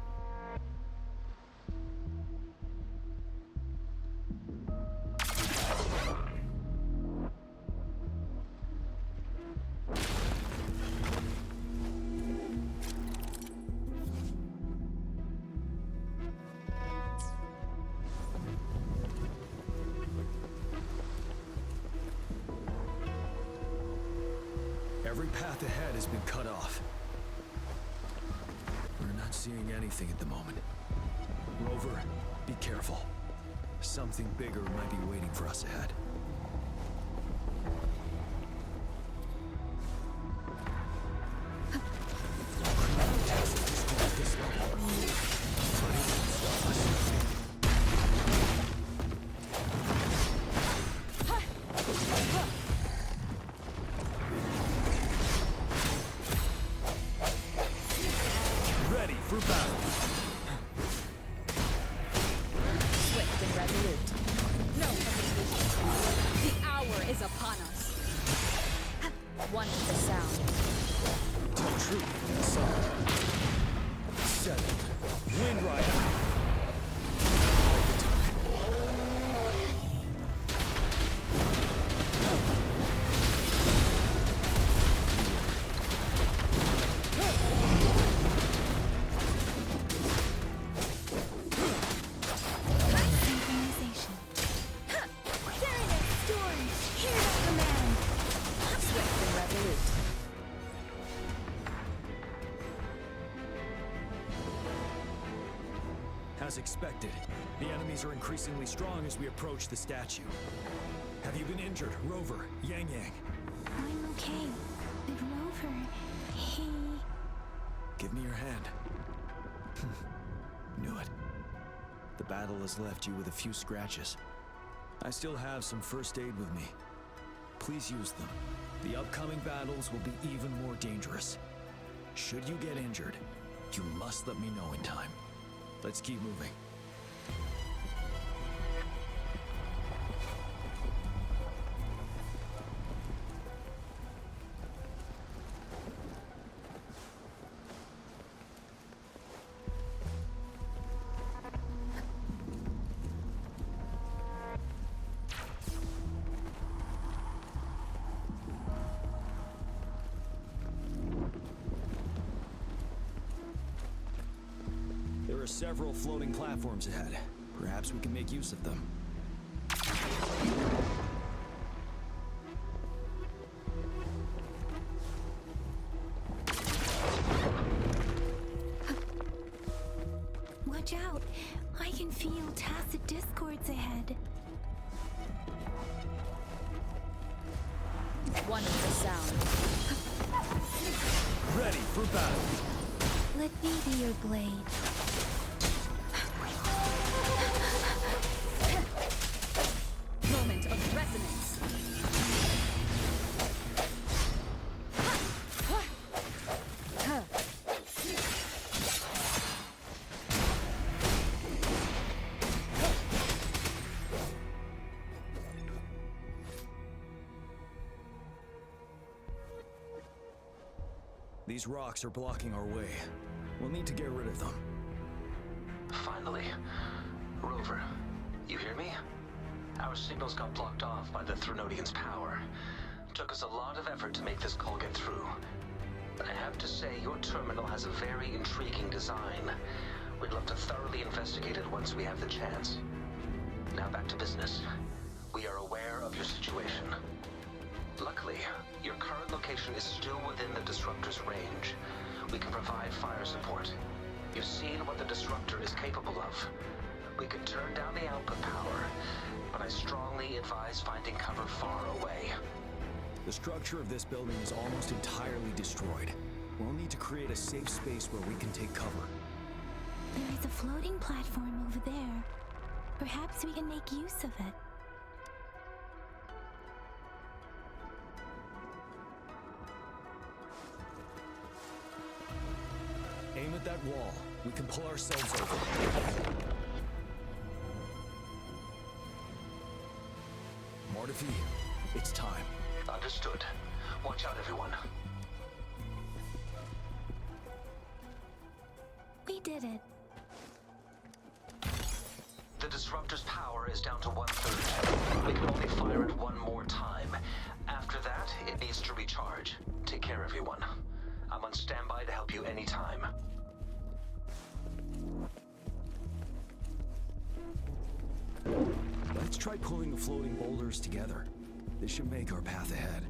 Every path ahead has been cut off. We're not seeing anything at the moment. Rover, be careful. Something bigger might be waiting for us ahead. As expected, the enemies are increasingly strong as we approach the statue. Have you been injured, Rover, Yang Yang? I'm okay. But Rover, he... Give me your hand. Knew it. The battle has left you with a few scratches. I still have some first aid with me. Please use them. The upcoming battles will be even more dangerous. Should you get injured, you must let me know in time. Let's keep moving. There are several floating platforms ahead. Perhaps we can make use of them. Watch out! I can feel tacit discords ahead. One with the sound. Ready for battle. Let me be your blade. Moment of resonance. These rocks are blocking our way. We'll need to get rid of them. Finally. Rover, you hear me? Our signals got blocked off by the Threnodians' power. Took us a lot of effort to make this call get through. But I have to say, your terminal has a very intriguing design. We'd love to thoroughly investigate it once we have the chance. Now back to business. We are aware of your situation. Luckily, your current location is still within the Disruptor's range. We can provide fire support. You've seen what the Disruptor is capable of. We could turn down the output power, but I strongly advise finding cover far away. The structure of this building is almost entirely destroyed. We'll need to create a safe space where we can take cover. There is a floating platform over there. Perhaps we can make use of it. Aim at that wall. We can pull ourselves over. Mortifi, it's time. Understood. Watch out, everyone. We did it. The Disruptor's power is down to 1/3. We can only fire it one more time. After that, it needs to recharge. Take care, everyone. I'm on standby to help you anytime. Let's try pulling the floating boulders together. This should make our path ahead.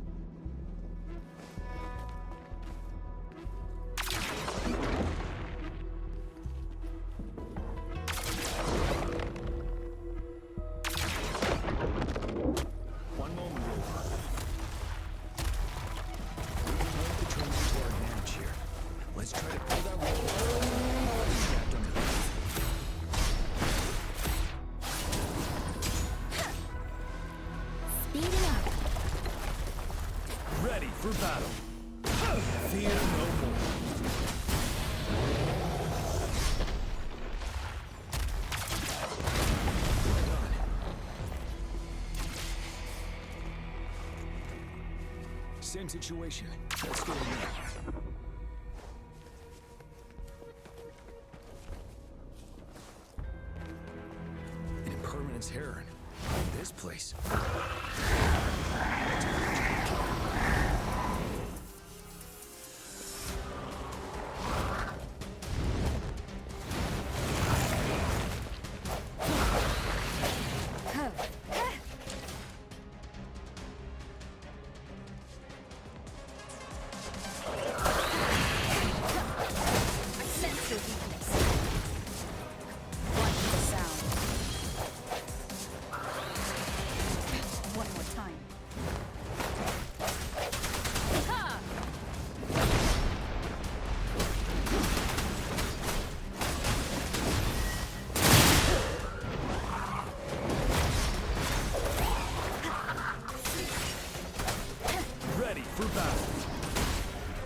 One moment, Rover. We can hold the terminal to our advantage here. Let's try to pull that roll. Trapped underneath. Speed it up. Ready for battle. Fear no more. Same situation. Let's go in there. An impermanence heron. This place.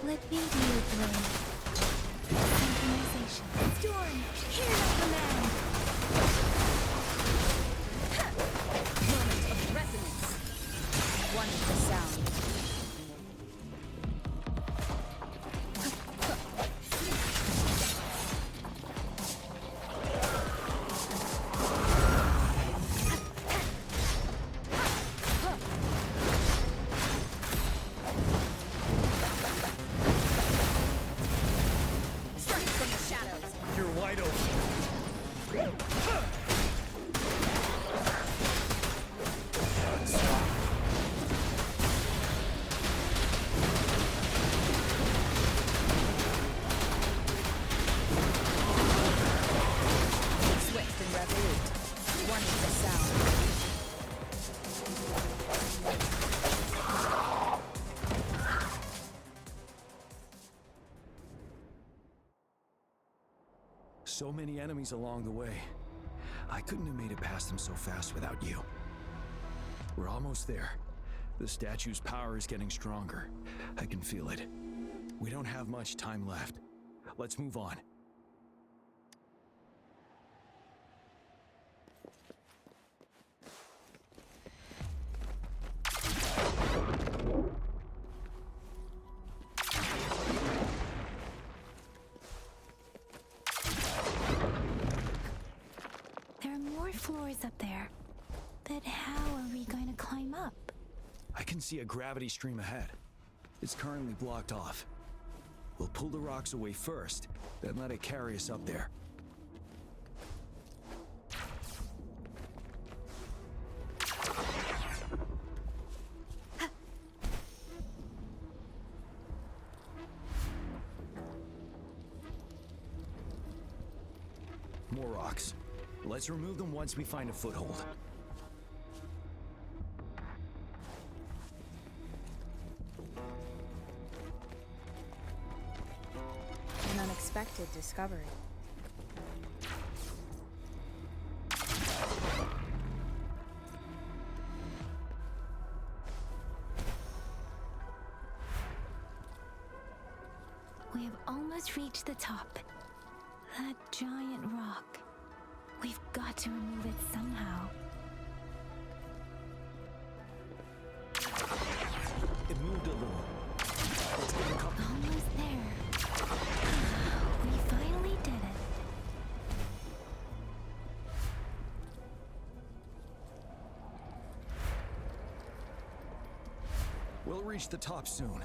Let me do it, Blade. Synchronization. Storm, hear my command. Moment of resonance. One is the sound. So many enemies along the way. I couldn't have made it past them so fast without you. We're almost there. The statue's power is getting stronger. I can feel it. We don't have much time left. Let's move on. There are more floors up there. But how are we going to climb up? I can see a gravity stream ahead. It's currently blocked off. We'll pull the rocks away first, then let it carry us up there. More rocks. Let's remove them once we find a foothold. An unexpected discovery. We have almost reached the top. That giant rock. We've got to remove it somehow. It moved a little. Let's give it a couple. Almost there. We finally did it. We'll reach the top soon.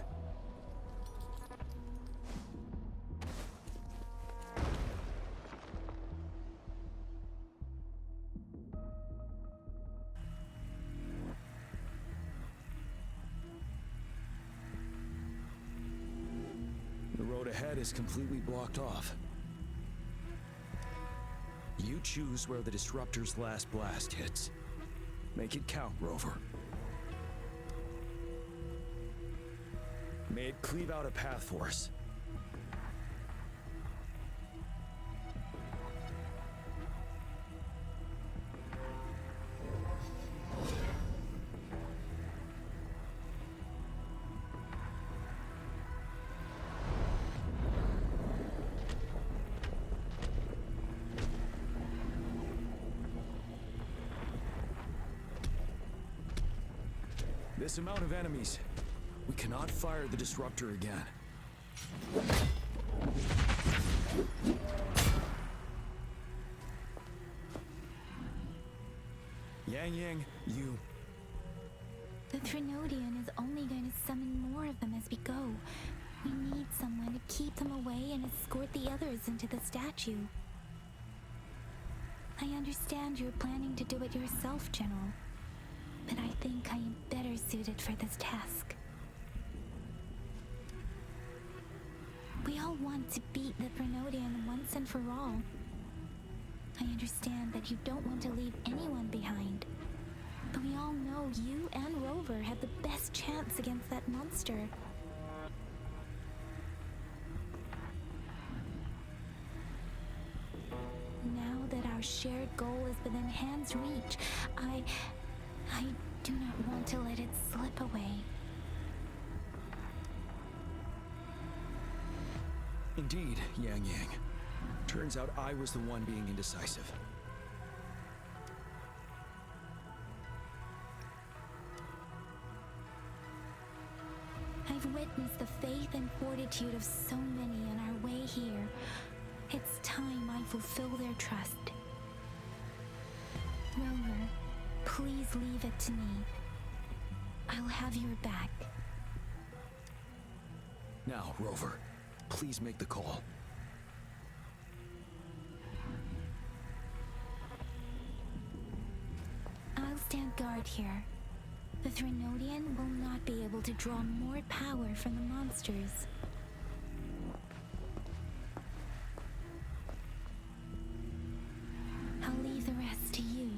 The road ahead is completely blocked off. You choose where the Disruptor's last blast hits. Make it count, Rover. May it cleave out a path for us. This amount of enemies. We cannot fire the Disruptor again. Yang, you... The Trinodian is only going to summon more of them as we go. We need someone to keep them away and escort the others into the statue. I understand you're planning to do it yourself, General. But I think I am better suited for this task. We all want to beat the Trinodian once and for all. I understand that you don't want to leave anyone behind. But we all know you and Rover have the best chance against that monster. Now that our shared goal is within hand's reach, I do not want to let it slip away. Indeed, Yang. Turns out I was the one being indecisive. I've witnessed the faith and fortitude of so many on our way here. It's time I fulfill their trust. Rover, please leave it to me. I'll have your back. Now, Rover, please make the call. I'll stand guard here. The Trinodian will not be able to draw more power from the monsters. I'll leave the rest to you.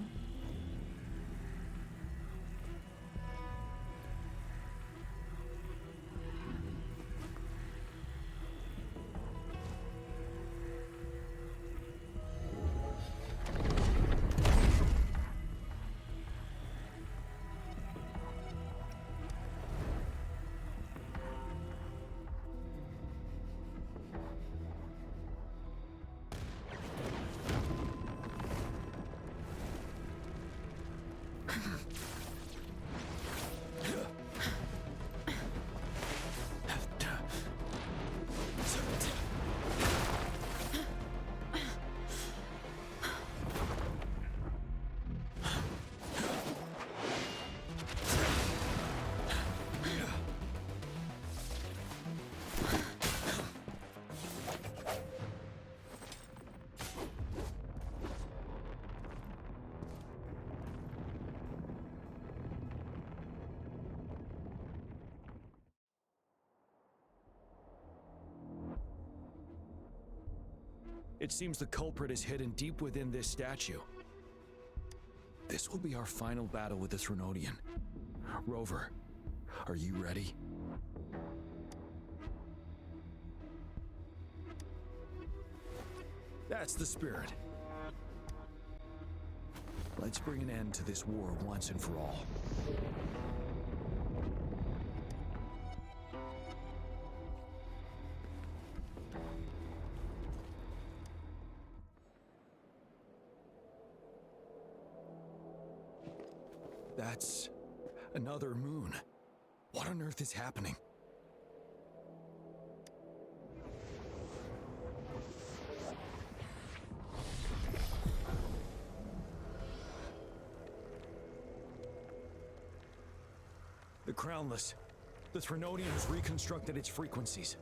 It seems the culprit is hidden deep within this statue. This will be our final battle with the Threnodian. Rover, are you ready? That's the spirit. Let's bring an end to this war once and for all. That's another moon. What on earth is happening? The Crownless. The Threnodian has reconstructed its frequencies.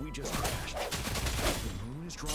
We just crashed. The moon is drawing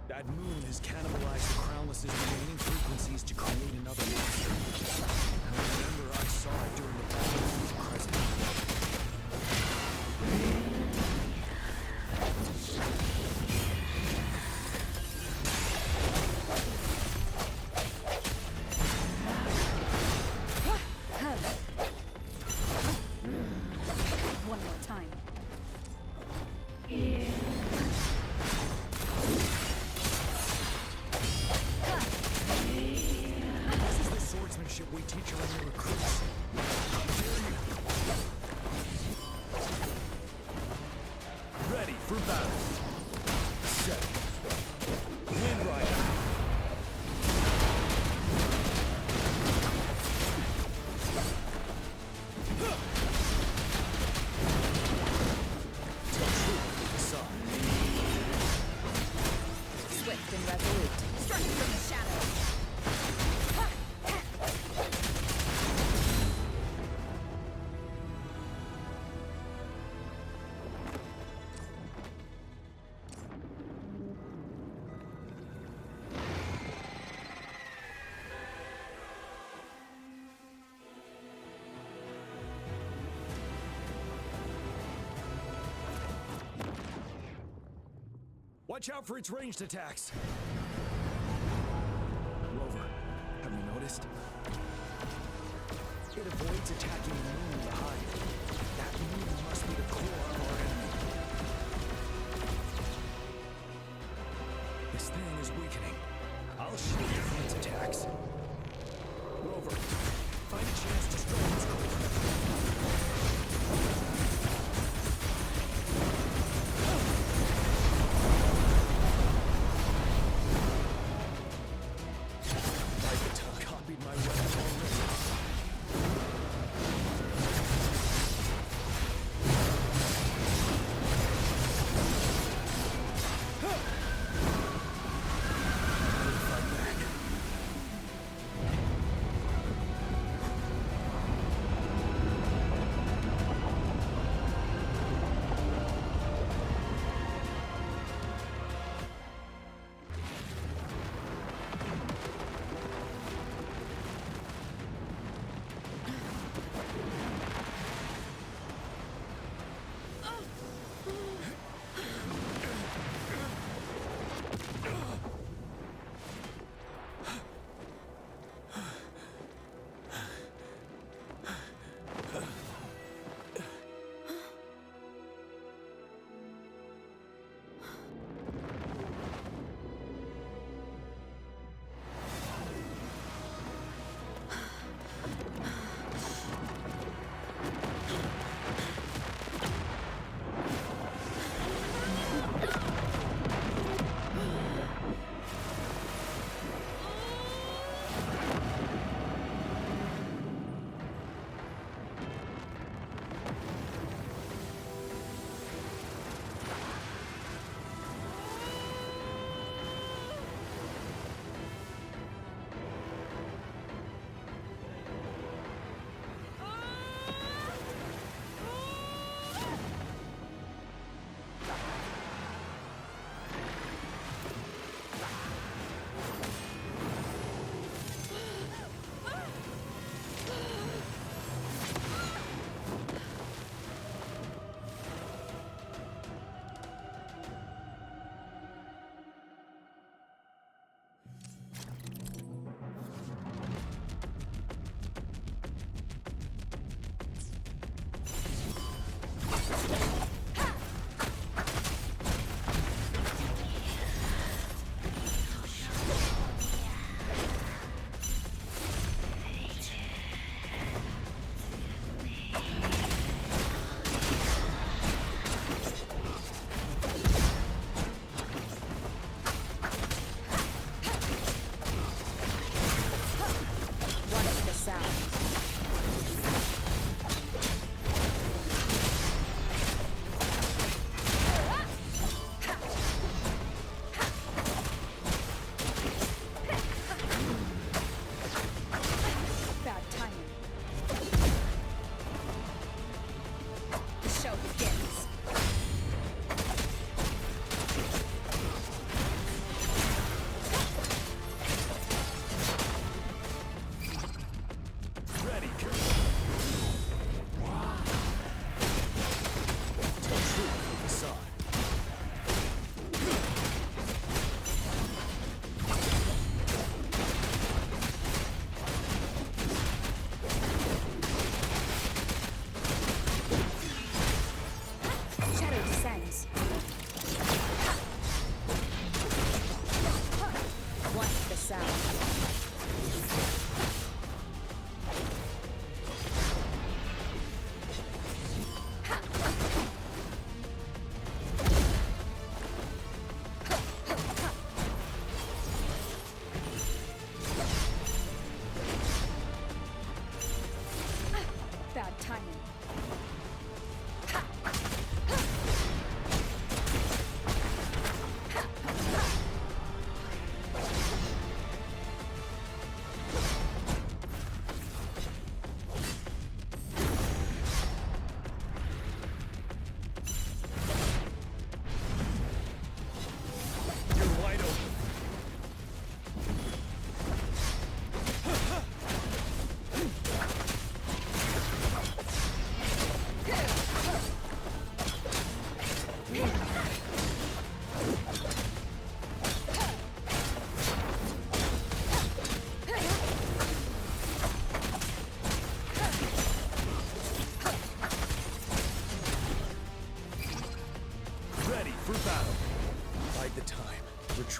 That moon has cannibalized the Crownless's remaining frequencies to create another monster. And I remember I saw it during the battle with the Crescent. One more time. This is the swordsmanship we teach our new recruits. How dare you? Ready for battle. Set. Wind Rider. Swift and resolute. Striking from the shadows. Watch out for its ranged attacks. Rover, have you noticed? It avoids attacking the moon behind. That moon must be the core of our enemy. This thing is weakening. I'll shield it from its attacks. Rover, find a chance to strike its core. Copied my weapon already.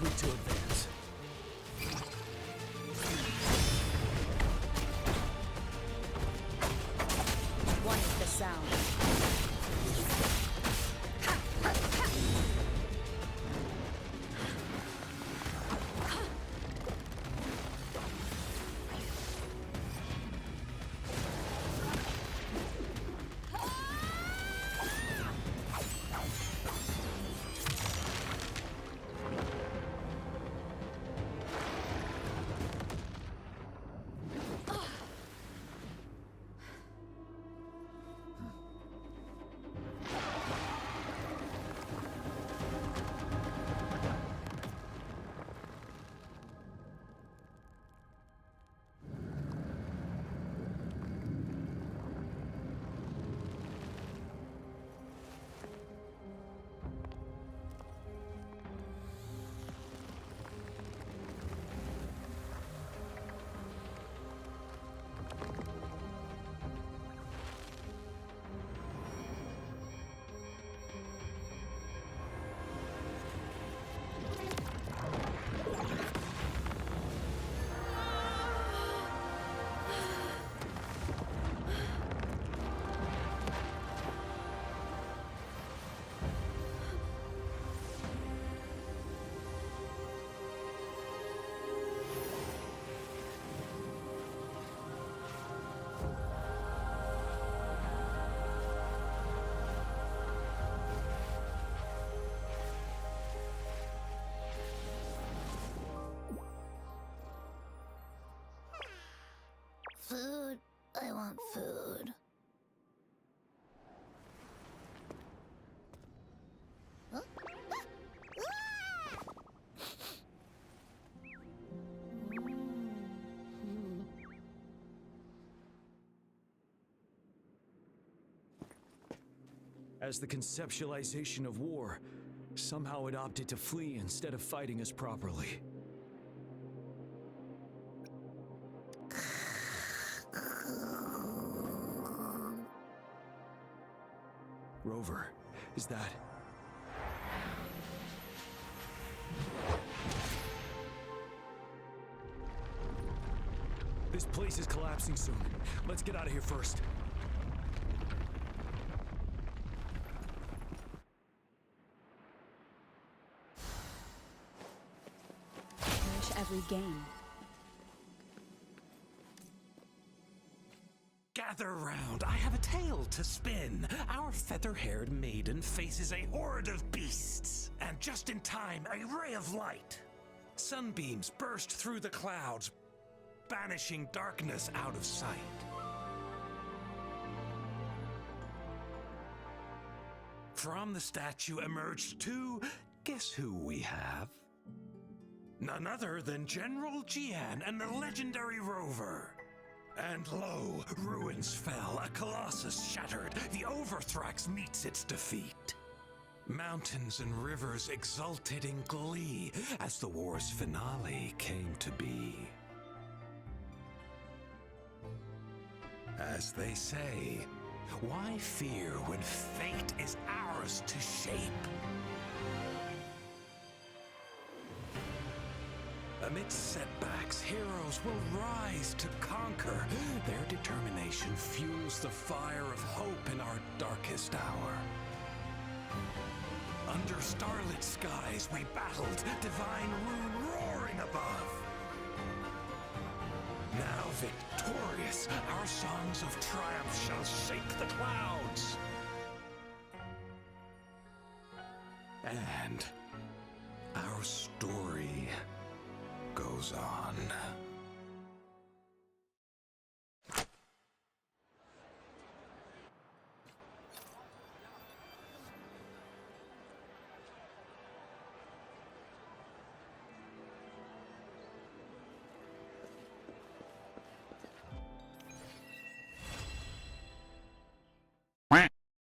retreat to advance. One is the sound. Food. I want food. Huh? As the conceptualization of war, somehow it opted to flee instead of fighting us properly. Rover, is that... This place is collapsing soon. Let's get out of here first. Cherish every game. Gather round, I have a tale to spin. Our feather-haired maiden faces a horde of beasts. And just in time, a ray of light. Sunbeams burst through the clouds, banishing darkness out of sight. From the statue emerged two, guess who we have? None other than General Jian and the legendary Rover. And lo, ruins fell, a colossus shattered, the Overthrax meets its defeat. Mountains and rivers exulted in glee as the war's finale came to be. As they say, why fear when fate is ours to shape? Amidst setbacks, heroes will rise to conquer. Their determination fuels the fire of hope in our darkest hour. Under starlit skies we battled, divine rune roaring above. Now victorious, our songs of triumph shall shake the clouds. And our story goes on.